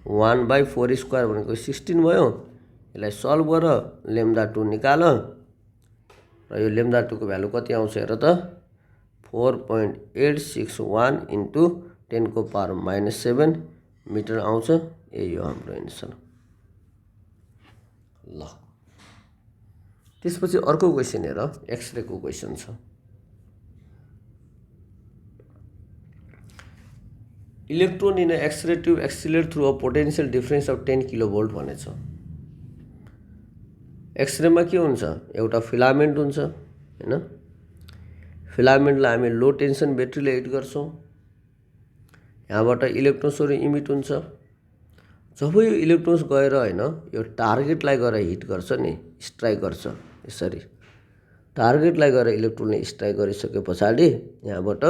1/4 स्क्वायर भनेको 16 भयो। यसलाई सल्भ गर, लेम्डा 2 निकाल र यो लेम्डा 2 को भ्यालु कति आउँछ हेर त 4.861 इन्टु 10⁻7 मिटर आउँछ। यही हो हाम्रो एन्सर। ल त्यसपछि अर्को क्वेसन हेर, एक्सरे को क्वेसन छ। Electron in X-ray tube accelerate through a potential difference of 10 kilovolt भनेछ। एक्सरेमा के हुन्छ, एउटा फिलामेन्ट हुन्छ हैन। फिलामेन्टलाई हामी लो टेन्सन ब्याट्रीले हिट गर्छौँ। यहाँबाट इलेक्ट्रोन्सहरू इमिट हुन्छ। जब यो इलेक्ट्रोन्स गएर हैन यो टार्गेटलाई गएर हिट गर्छ नि, स्ट्राइक गर्छ। यसरी टार्गेटलाई गएर इलेक्ट्रोनले स्ट्राइक गरिसके पछाडि यहाँबाट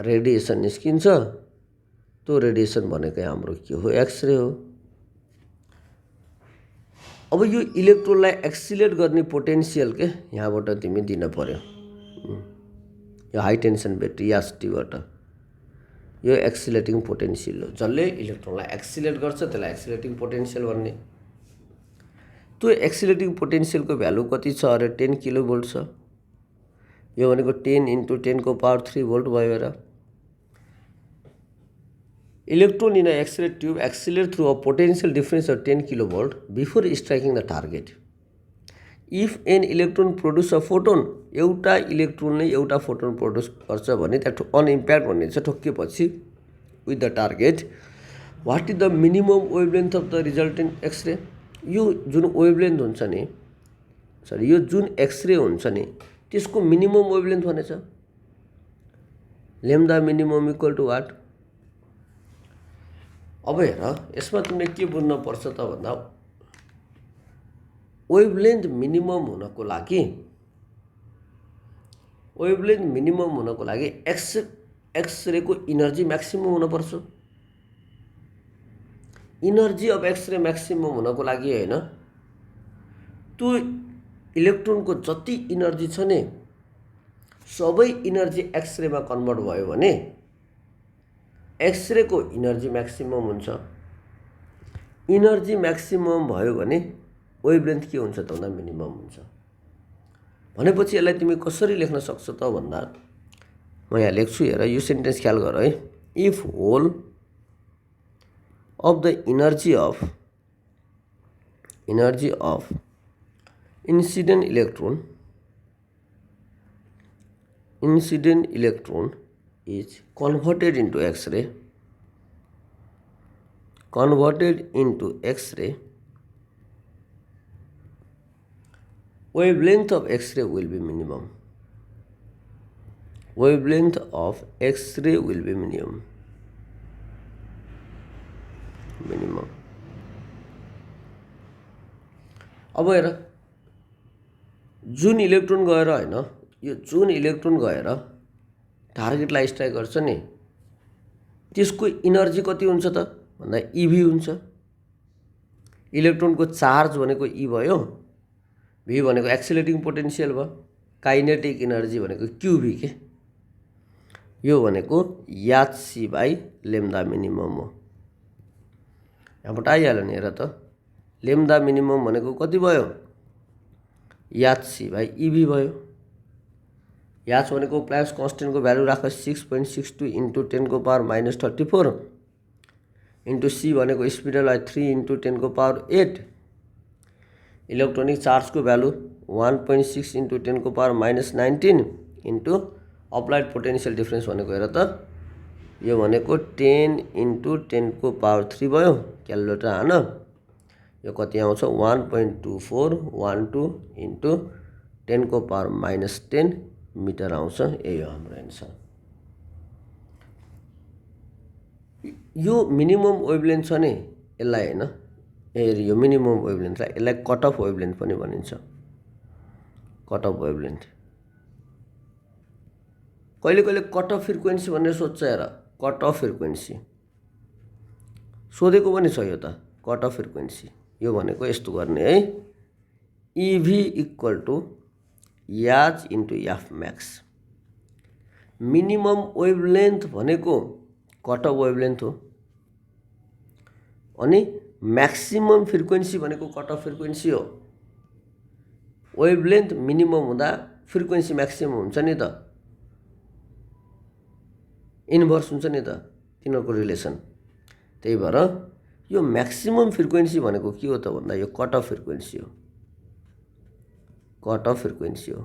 रेडिएसन निस्किन्छ। त्यो रेडिएसन भनेकै हाम्रो के हो, एक्सरे हो। अब यो इलेक्ट्रोनलाई एक्सिलेट गर्ने पोटेन्सियल के यहाँबाट तिमी दिन पर्यो। यो हाई टेन्सन ब्याट्री यास्टीबाट यो एक्सिलेटिङ पोटेन्सियल हो। जसले इलेक्ट्रोनलाई एक्सिलेट गर्छ त्यसलाई एक्सिलेटिङ पोटेन्सियल भन्ने। त्यो एक्सिलेटिङ पोटेन्सियलको भ्यालु कति छ अरे 10 किलोभोल्ट छ। यो भनेको 10 इन्टु 10⁻3 भोल्ट भयो हेर। Electron in an X-ray tube accelerate through a potential difference of 10 kilovolt before striking the target. If an electron produce a photon, एउटा इलेक्ट्रोनले एउटा फोटोन प्रोड्युस गर्छ भने त्यहाँ अन इम्प्याक्ट भन्ने छ ठोक्केपछि with the target, what is the minimum wavelength of the resultant x-ray. यो जुन वेभलेन्थ हुन्छ नि, सरी यो जुन एक्सरे हुन्छ नि त्यसको मिनिमम वेभलेन्थ भनेछ lambda minimum equal to what. अब हेर यसमा तिमीले के बुझ्न पर्छ त भन्दा वेभलेन्थ मिनिमम हुनको लागि एक्सरे को इनर्जी म्याक्सिमम हुन पर्छ। इनर्जी अफ एक्सरे म्याक्सिमम हुनको लागि हैन त्यो इलेक्ट्रोनको जति इनर्जी छ नि सबै इनर्जी एक्सरेमा कन्भर्ट भयो भने एक्सरे को इनर्जी म्याक्सिमम हुन्छ। इनर्जी म्याक्सिमम भयो भने वेभलेन्थ के हुन्छ त भन्दा मिनिमम हुन्छ। भनेपछि यसलाई तिमी कसरी लेख्न सक्छौ त भन्दा म यहाँ लेख्छु हेर, यो सेन्टेन्स ख्याल गर है। If whole of the energy of incident electron is converted into X-ray, wavelength of X-ray will be minimum. Wavelength of X-ray will be minimum. अब हेर जुन इलेक्ट्रोन गएर हैन यो जुन इलेक्ट्रोन गएर टार्गेटलाई स्ट्राइक गर्छ नि त्यसको इनर्जी कति हुन्छ त भन्दा इभी हुन्छ। इलेक्ट्रोनको चार्ज भनेको ई भयो, भी भनेको एक्सिलेटिङ पोटेन्शियल भयो, काइनेटिक इनर्जी भनेको क्यूभी के, यो भनेको याची बाई लेम्डा मिनिमम हो। यहाँबाट आइहाल्यो नि हेर त, लेम्डा मिनिमम भनेको कति भयो याची बाई इभी भयो। याच भनेको प्लान्क्स कन्स्टेन्टको भ्यालु राख 6.62 इन्टु 10⁻34 इन्टु सी भनेको स्पिडलाई 3 इन्टु 10⁸। इलेक्ट्रोनिक चार्जको value 1.6 into 10⁻19 into applied potential difference भनेको हेर त यो भनेको 10 इन्टु 10⁻3 भयो। क्यालकुलेटर हान, यो कति आउँछ 1.2412 इन्टु 10⁻10 मिटर आउँछ। यही हो हाम्रो एन्सर। यो मिनिमम वेभलेन्थ छ नि यसलाई हैन, यो मिनिमम वेभलेन्थलाई यसलाई कट अफ वेभलेन्थ पनि भनिन्छ। कट अफ वेभलेन्थ कहिले कहिले कट अफ फ्रिक्वेन्सी भनेर सोध्छ हेर, कट अफ फ्रिक्वेन्सी सोधेको पनि छ यो त। कट अफ फ्रिक्वेन्सी यो भनेको यस्तो गर्ने है, इभी इक्वल टु याच into F Max. Minimum wavelength भनेको कट अफ वेभलेन्थ हो, अनि म्याक्सिमम फ्रिक्वेन्सी भनेको कट अफ फ्रिक्वेन्सी हो। वेभलेन्थ मिनिमम हुँदा फ्रिक्वेन्सी म्याक्सिमम हुन्छ नि त, इन्भर्स हुन्छ नि त तिनीहरूको रिलेसन। त्यही भएर यो म्याक्सिमम फ्रिक्वेन्सी भनेको के हो त भन्दा यो कट अफ फ्रिक्वेन्सी हो, कट अफ फ्रिक्वेन्सी हो।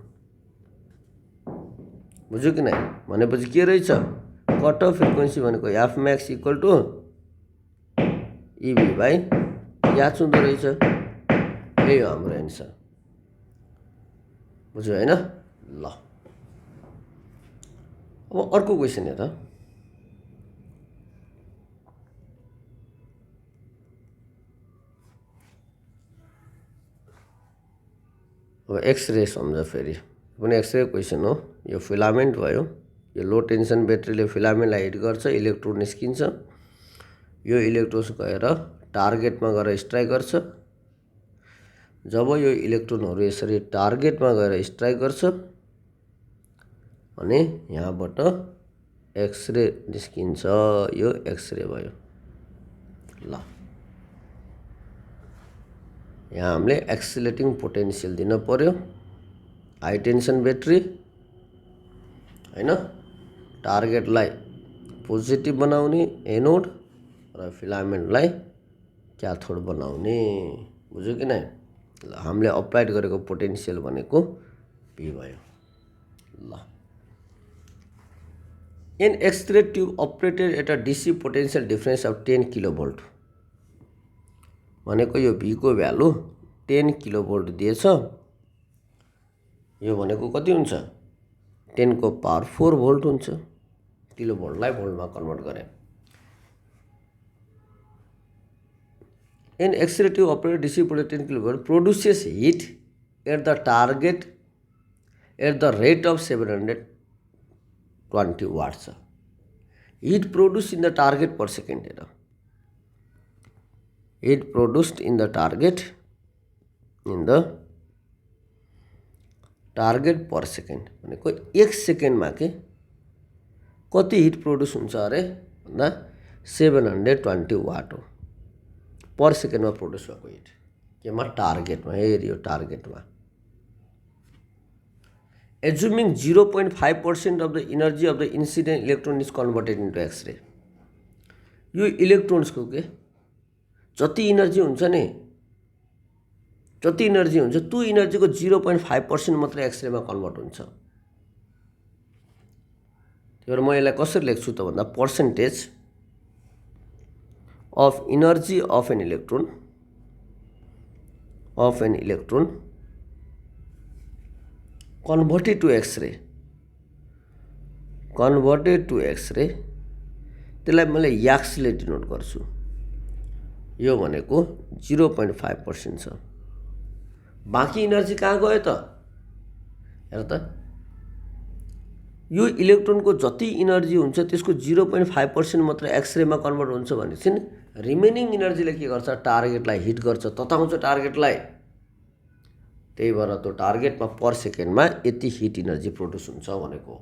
बुझ्यो कि नै? भनेपछि के रहेछ, कट अफ फ्रिक्वेन्सी भनेको F max equal to eV by H हुँदो रहेछ। यही हो हाम्रो एन्सर। बुझ्यो होइन? ल अब अर्को क्वेसन हेर। अब एक्सरे सम्झ, फेरि पनि एक्सरे क्वेसन हो। यो फिलामेन्ट भयो, यो लो टेन्सन ब्याट्रीले फिलामेन्टलाई हिट गर्छ, इलेक्ट्रोन निस्किन्छ। यो इलेक्ट्रोन गएर टार्गेटमा गएर स्ट्राइक गर्छ। जब यो इलेक्ट्रोनहरू यसरी टार्गेटमा गएर स्ट्राइक गर्छ अनि यहाँबाट एक्सरे निस्किन्छ। यो एक्सरे भयो। ल यहाँ हामीले एक्सिलेटिङ पोटेन्सियल दिन पर्यो। हाई टेन्सन ब्याट्री होइन, टार्गेटलाई पोजिटिभ बनाउने एनोड र फिलामेन्टलाई क्याथोड बनाउने। बुझ्यो कि नै? ल हामीले अप्लाइड गरेको पोटेन्सियल भनेको पी भयो। ल an x-ray tube operated at a DC potential difference of 10 kilovolt भनेको यो भी को भ्यालु 10 किलोभोल्ट दिएछ। यो भनेको कति हुन्छ, 10 को पावर 4 भोल्ट हुन्छ। किलोभोल्टलाई भोल्टमा कन्भर्ट गरे। An x-ray tube operated DC potential 10 kilovolt produces heat at the target at the rate of 720 watts. Heat produce in the target per second हेर, heat produced in the target per second भनेको 1 सेकेन्डमा के कति हिट प्रोड्युस हुन्छ अरे भन्दा 720 वाट हो पर सेकेन्डमा प्रोड्युस भएको हिट। केमा? टार्गेटमा। हेर यो टार्गेटमा। Assuming 0.5% of the energy of the incident electron is converted into X-ray. यो इलेक्ट्रोन्सको के जति इनर्जी हुन्छ नि, जति इनर्जी हुन्छ त्यो इनर्जीको 0.5% मात्रै एक्सरेमा कन्भर्ट हुन्छ। त्यही भएर म यसलाई कसरी लेख्छु त भन्दा percentage of energy of an electron converted to X-ray त्यसलाई मैले याक्सले डिनोट गर्छु। यो भनेको 0.5% छ। बाँकी इनर्जी कहाँ गयो त हेर त, यो इलेक्ट्रोनको जति इनर्जी हुन्छ त्यसको 0.5% मात्र एक्सरेमा कन्भर्ट हुन्छ भनेपछि रिमेनिङ इनर्जीले के गर्छ, टार्गेटलाई हिट गर्छ, तताउँछ टार्गेटलाई। त्यही भएर त्यो टार्गेटमा पर सेकेन्डमा यति हिट इनर्जी प्रोड्युस हुन्छ भनेको।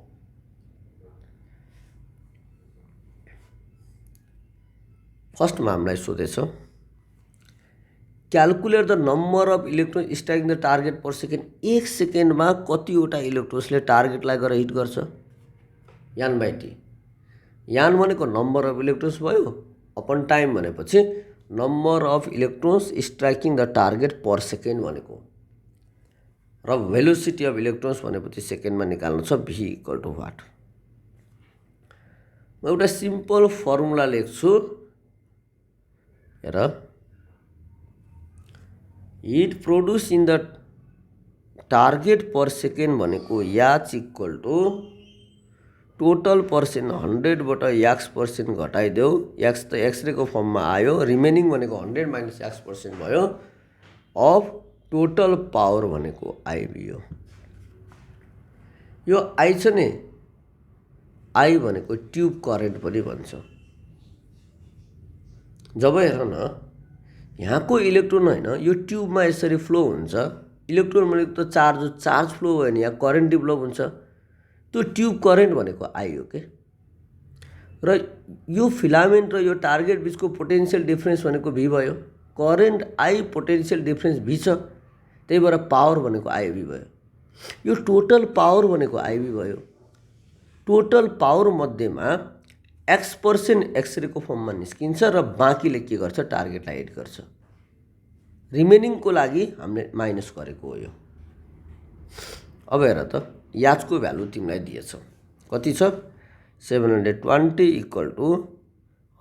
फर्स्टमा हामीलाई सोधेछ calculate the number of electron striking the target per second. 1 सेकेन्डमा कतिवटा इलेक्ट्रोन्सले टार्गेटलाई गएर हिट गर्छ, यान बाई टी। यान भनेको नम्बर अफ इलेक्ट्रोन्स भयो, अपन टाइम भनेपछि number of electrons striking the target per second भनेको, र भेलोसिटी अफ इलेक्ट्रोन्स भनेपछि सेकेन्डमा निकाल्नु छ, भी इक्वल टु वाट। म एउटा सिम्पल फर्मुला लेख्छु हेर, heat produce in the target per second भनेको H equal to total percent 100बाट याक्स पर्सेन्ट घटाइदेऊ, याक्स त एक्सरेको फर्ममा आयो, रिमेनिङ भनेको 100 माइनस याक्स पर्सेन्ट भयो, अफ टोटल पावर भनेको आइबी हो। यो आई छ नि आई भनेको ट्युब करेन्ट पनि भन्छ। जब हेर न यहाँको इलेक्ट्रोन होइन यो ट्युबमा यसरी फ्लो हुन्छ, इलेक्ट्रोन भनेको त चार्ज फ्लो भयो भने यहाँ करेन्ट डेभलप हुन्छ, त्यो ट्युब करेन्ट भनेको आई हो के। र यो फिलामेन्ट र यो टार्गेट बिचको पोटेन्सियल डिफ्रेन्स भनेको भी भयो। करेन्ट आई पोटेन्सियल डिफ्रेन्स भी छ, त्यही भएर पावर भनेको आइभी भयो। यो टोटल पावर भनेको आइभी भयो। टोटल पावर मध्येमा X% एक्सरेको फर्ममा निस्किन्छ र बाँकीले के गर्छ, टार्गेटलाई हिट गर्छ। रिमेनिङको लागि हामीले माइनस गरेको हो यो। अब हेर त याजको भ्यालु तिमीलाई दिएछ, कति छ 720 इक्वल टु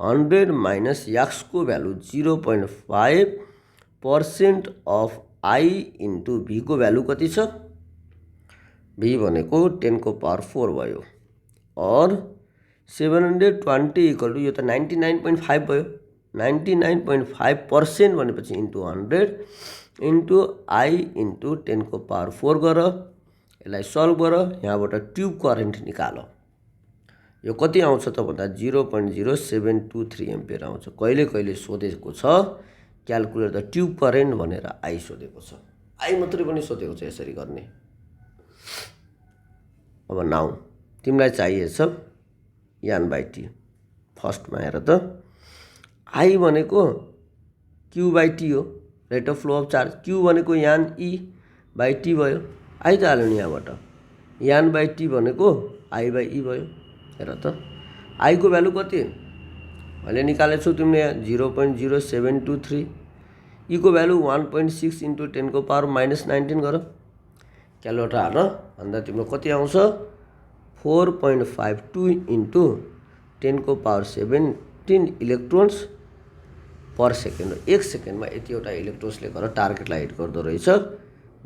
100 माइनस याक्सको value 0.5% of I into V को भ्यालु कति छ, भी भनेको 10 को पावर 4 भयो। और 720 इक्वल टु यो त 99.5 भयो, 99.5% भनेपछि इन्टु 100 इन्टु आई इन्टु 10 को पावर 4 गर, यसलाई सल्भ गर, यहाँबाट ट्युब करेन्ट निकाल। यो कति आउँछ त भन्दा 0.0723 एम्पियर आउँछ। कहिले कहिले सोधेको छ क्याल्कुलेट द ट्युब करेन्ट भनेर आई सोधेको छ, आई मात्रै पनि सोधेको छ यसरी गर्ने। अब नाउ तिमीलाई चाहिएछ यान बाई टी। फर्स्टमा हेर त आई भनेको क्यू बाई टी हो, rate of flow of charge. Q भनेको यान ई बाई टी भयो, आई त हाल्यो नि यहाँबाट। यान बाई टी भनेको आई बाई ई भयो। हेर त आई को भ्यालु कति मैले निकालेको छु तिमीले यहाँ 0.0723, ई को भ्यालु 1.6 इन्टु 10 को पावर माइनस 19 गर, क्यालकुलेटर हाल, भन्दा तिम्रो कति आउँछ 4.52 इन्टु 10 को पावर 17 इलेक्ट्रोन्स पर सेकेन्ड। 1 सेकेन्डमा यतिवटा इलेक्ट्रोन्सले गरेर टार्गेटलाई हिट गर्दो रहेछ।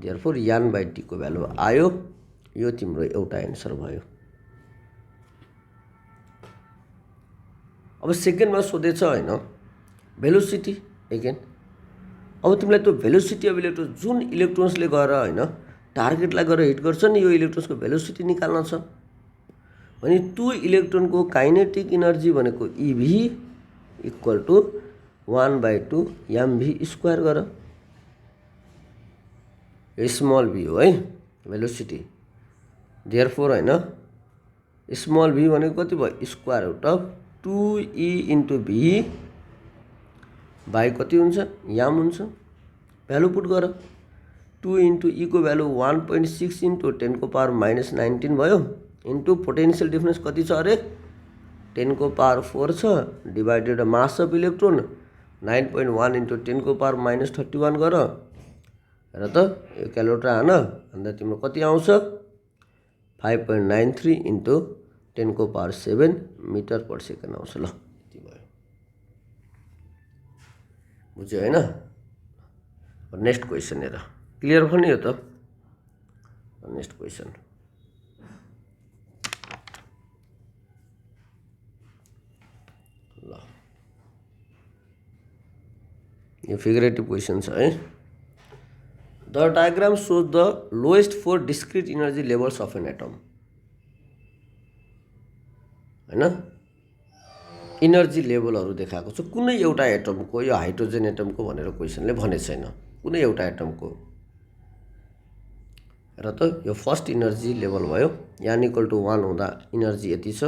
देयरफोर यान बाई टी को भ्यालु आयो। यो तिम्रो एउटा एन्सर भयो। अब सेकेन्डमा सोधेछ होइन भेलोसिटी एगेन। अब तिमीलाई त्यो भेलोसिटी अफ इलेक्ट्रोन जुन इलेक्ट्रोन्सले गएर होइन टार्गेटलाई गएर हिट गर्छ नि, यो इलेक्ट्रोन्सको भेलोसिटी निकाल्न छ भने त्यो इलेक्ट्रोनको काइनेटिक इनर्जी भनेको eV equal to 1/2 MV square गर। स्मल भी हो है भेलोसिटी। देयरफोर होइन स्मल भी भनेको कति भयो square root of 2e into V by कति हुन्छ याम हुन्छ। भ्यालु पुट गर, 2 इन्टु ई को भ्यालु 1.6 इन्टु 10 को पावर माइनस 19 भयो इन्टु पोटेन्सियल डिफ्रेन्स कति छ अरे 10 को पावर 4 छ divided mass of electron 9.1 into 10 को पावर माइनस 31 गर। हेर त यो क्यालकुलेटर हान, अन्त तिम्रो कति आउँछ 5.93 इन्टु 10 को पावर 7 मिटर पर सेकेन्ड आउँछ। ल यति भयो, बुझ्यो होइन। नेक्स्ट क्वेसन हेर, क्लियर भयो नि यो त। नेक्स्ट क्वेसन ल, यो फिगरेटिभ क्वेसन छ है। The diagram shows the lowest 4 discrete energy levels of an atom. होइन इनर्जी लेभलहरू देखाएको छ कुनै एउटा एटमको, यो हाइड्रोजन एटमको भनेर क्वेसनले भने छैन, कुनै एउटा एटमको। हेर त यो फर्स्ट इनर्जी लेभल भयो, यान इक्वल टु 1 हुँदा इनर्जी यति छ,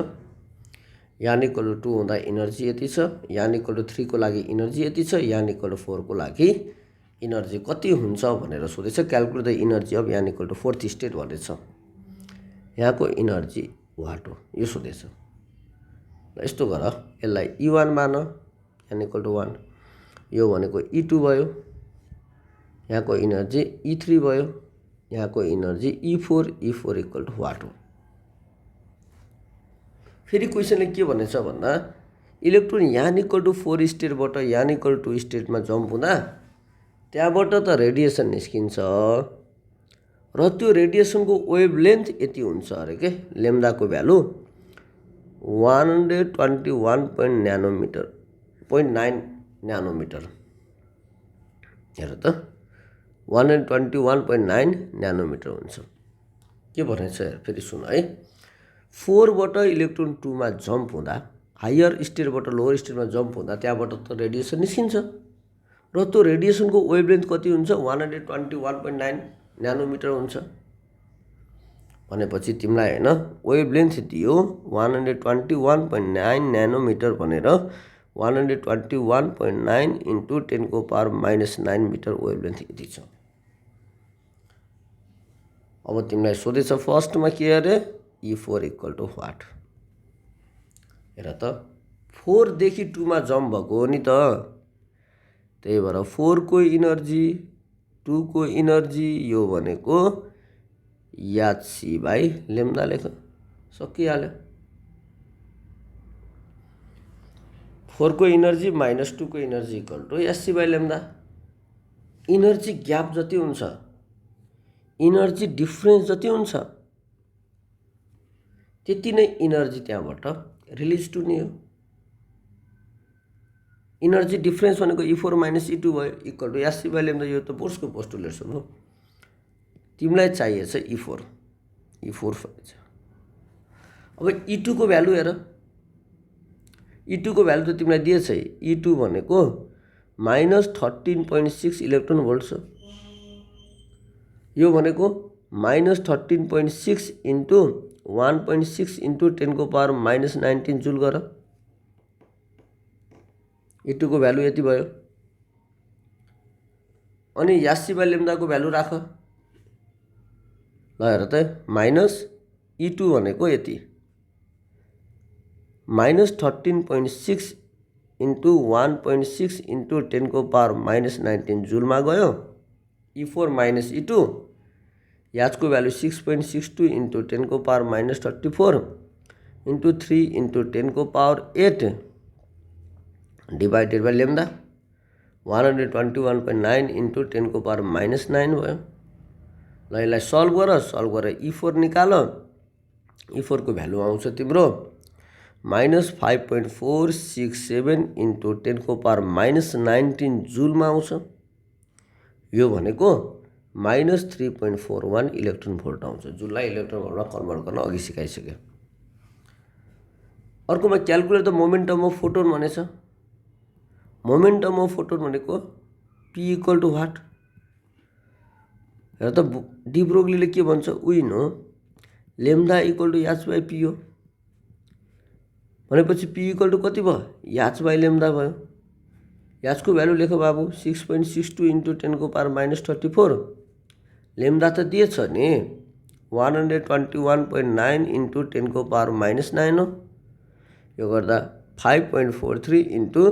यान इक्वल टु 2 हुँदा इनर्जी यति छ, यान इक्वल टु 3 को लागि इनर्जी यति छ, यान इक्वल टु 4 को लागि इनर्जी कति हुन्छ भनेर सोधेछ। क्याल्कुलेट द इनर्जी अफ यान इक्वल टु 4th स्टेट भनेछ। यहाँको इनर्जी वाट हो यो सोधेछ। यस्तो गर, यसलाई E1 मान, यान इक्वल टु 1, यो भनेको E2 भयो, यहाँको इनर्जी E3 भयो, यहाँको energy E4, E4 equal to what हो। फेरि क्वेसनले के भनेछ भन्दा इलेक्ट्रोन यान इक्वल टु 4 स्टेटबाट यान इक्वल टु 2 स्टेटमा जम्प हुँदा त्यहाँबाट त रेडिएसन निस्किन्छ र त्यो रेडिएसनको वेभ लेन्थ यति हुन्छ अरे के, लेम्डाको भ्यालु 121.9 न्यानोमिटर। हेर त 121.9 न्यानोमिटर हुन्छ। के भनेछ फेरि सुन है। 4 बाट इलेक्ट्रोन 2 मा जम्प हुँदा हायर स्टेटबाट लोअर स्टेटमा जम्प हुँदा त्यहाँबाट त रेडिएसन निस्किन्छ र त्यो रेडिएसनको वेभलेन्थ कति हुन्छ 121.9 न्यानोमिटर हुन्छ भनेपछि तिमीलाई हैन वेभलेन्थ दियो 121.9 न्यानोमिटर भनेर 121.9 इन्टु 10 को पावर -9 मिटर वेभलेन्थ यति छ। अब तिमीलाई सोधेछ फर्स्टमा के अरे E4 इक्वल टु व्हाट हेर त 4 देखि 2 मा जम्प भएको हो नि त त्यही भएर 4 को इनर्जी 2 को इनर्जी यो भनेको Hc/λ लेख सकिहाल्यो 4 को इनर्जी माइनस 2 को energy equal to Hc/λ energy gap जति हुन्छ इनर्जी डिफरेन्स जति हुन्छ त्यति नै इनर्जी त्यहाँबाट रिलिज हुने हो इनर्जी डिफरेन्स भनेको E4 - E2 भयो इक्वल टु Hc/λ यो त बोर्सको पोस्टुलेट्स हो तिमीलाई चाहिएछ E4 चाहिन्छ अब E2 को भ्यालु हेर E2 को भ्यालु त तिमीलाई दिएछ E2 भनेको -13.6 इलेक्ट्रोन भोल्ट छ यो भनेको -13.6 इन्टु 1.6 इन्टु 10 को पावर -19 जुल गर E2 को भ्यालु यति भयो अनि Hc/λ को भ्यालु राख ल हेर त माइनस E2 भनेको यति -13.6 इन्टु 1.6 इन्टु 10 को पावर -19 जुलमा गयो E4 - E2 H को भ्यालु 6.62 इन्टु 10 को पावर -34 इन्टु 3 इन्टु 10 को पावर 8 डिभाइडेड बाई λ 121.9 इन्टु 10 को पावर -9 भयो ल यसलाई सल्भ गर E4 निकाल E4 को भ्यालु आउँछ तिम्रो -5.467 इन्टु 10 को पावर -19 जुलमा आउँछ यो भनेको -3.41 इलेक्ट्रोन भोल्ट आउँछ जुललाई इलेक्ट्रोन भोल्टमा कन्भर्ट गर्न अघि सिकाइसक्यो अर्कोमा calculate the momentum of photon भनेछ मोमेन्टम अफ फोटोन भनेको P इक्वल टु व्हाट हेर त डी ब्रोग्लीले के भन्छ we know λ equal to H/P हो भनेपछि P इक्वल टु कति भयो H/λ भयो H को भ्यालु लेख बाबु 6.62 इन्टु 10 को पावर -34 λ त दिएछ नि 121.9 इन्टु 10 को पावर -9 हो यो गर्दा 5.43 इन्टु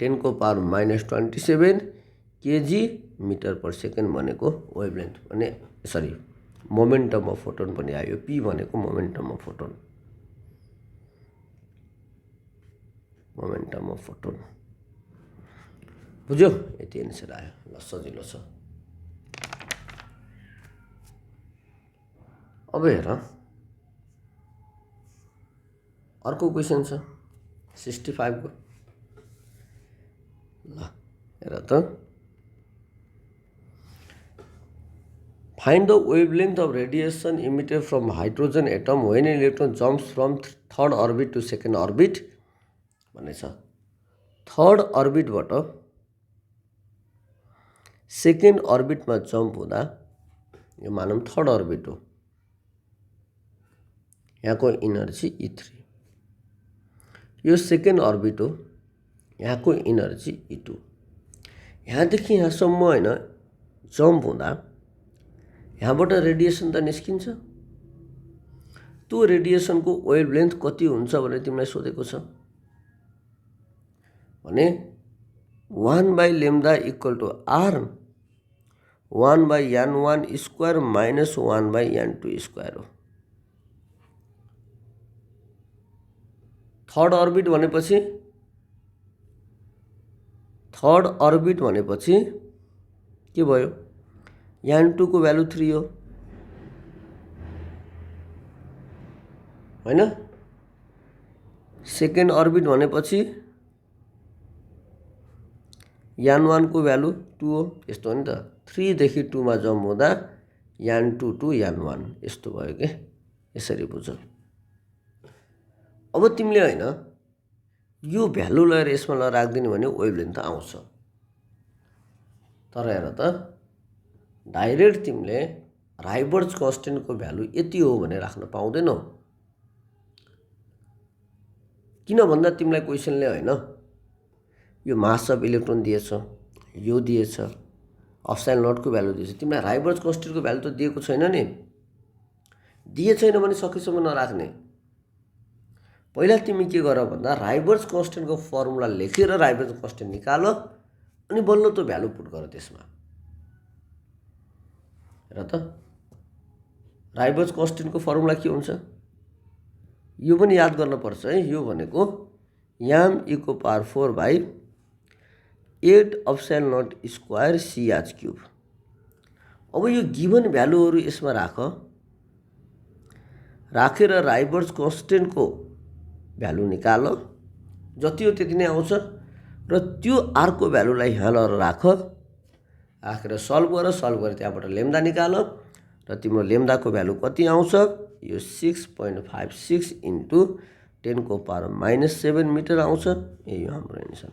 10 को power -27 KG metre per second भनेको वेभलेन्थ भने सरी मोमेन्टम अफ फोटोन पनि आयो P भनेको मोमेन्टम अफ फोटोन बुझ्यो यति एन्सर आयो ल सजिलो छ अब हेर अर्को क्वेसन छ 65 को ल हेर त find the wavelength of radiation emitted from hydrogen atom when electron jumps from third orbit to second orbit भनेछ थर्ड अर्बिटबाट सेकेन्ड अर्बिटमा जम्प हुँदा यो मानौँ थर्ड अर्बिट हो यहाँको इनर्जी E3 यो सेकेन्ड अर्बिट हो यहाँको इनर्जी E2 यहाँदेखि यहाँसम्म हैन जम्प हुँदा यहाँबाट रेडिएसन त निस्किन्छ त्यो रेडिएसनको वेभलेन्थ कति हुन्छ भनेर तिमीलाई सोधेको छ भने 1/λ equal to R 1/n1 square minus 1/n2 square हो थर्ड अर्बिट भनेपछि के भयो n2 को भ्यालु 3 हो हैन सेकेन्ड अर्बिट भनेपछि n1 को भ्यालु 2 हो यस्तो हो नि त 3 देखि 2 मा जम्प हुँदा n2 टु n1 यस्तो भयो के यसरी बुझ अब तिमीले होइन यो भ्यालु लगेर यसमा लगेर राखिदिने भने वेभलेन्थ आउँछ। तर हेर त डाइरेक्ट तिमीले राइबर्ज कन्स्टेन्टको भ्यालु यति हो भने राख्न पाउँदैनौ। किन भन्दा तिमीलाई क्वेसनले होइन यो मास अफ इलेक्ट्रोन दिएछ, यो दिएछ, अप्साइल नटको भ्यालु दिएछ, तिमीलाई राइबर्ज कन्स्टेन्टको भ्यालु त दिएको छैन नि। दिए छैन भने सकेसम्म नराख्ने। पहिला तिमी के गर भन्दा राइबर्ज कन्स्टेन्टको फर्मुला लेखेर राइबर्ज कन्स्टेन्ट निकाल अनि बल्ल त्यो भ्यालु पुट गर त्यसमा। हेर त राइबर्ज कन्स्टेन्टको फर्मुला के हुन्छ यो पनि याद गर्न पर्छ है। यो भनेको याम इको power 4/8 epsilon naught square CH cube. अब यो गिभन भ्यालुहरू यसमा राखेर राइबर्ज कन्स्टेन्टको भ्यालु निकाल, जति हो त्यति नै आउँछ र त्यो आरको भ्यालुलाई यहाँ लगेर राखेर सल्भ गरेर त्यहाँबाट लेम्दा निकाल र तिम्रो लेम्दाको भ्यालु कति आउँछ यो 6.56 × 10⁻⁷ मिटर आउँछ। यही हो हाम्रो एन्सर।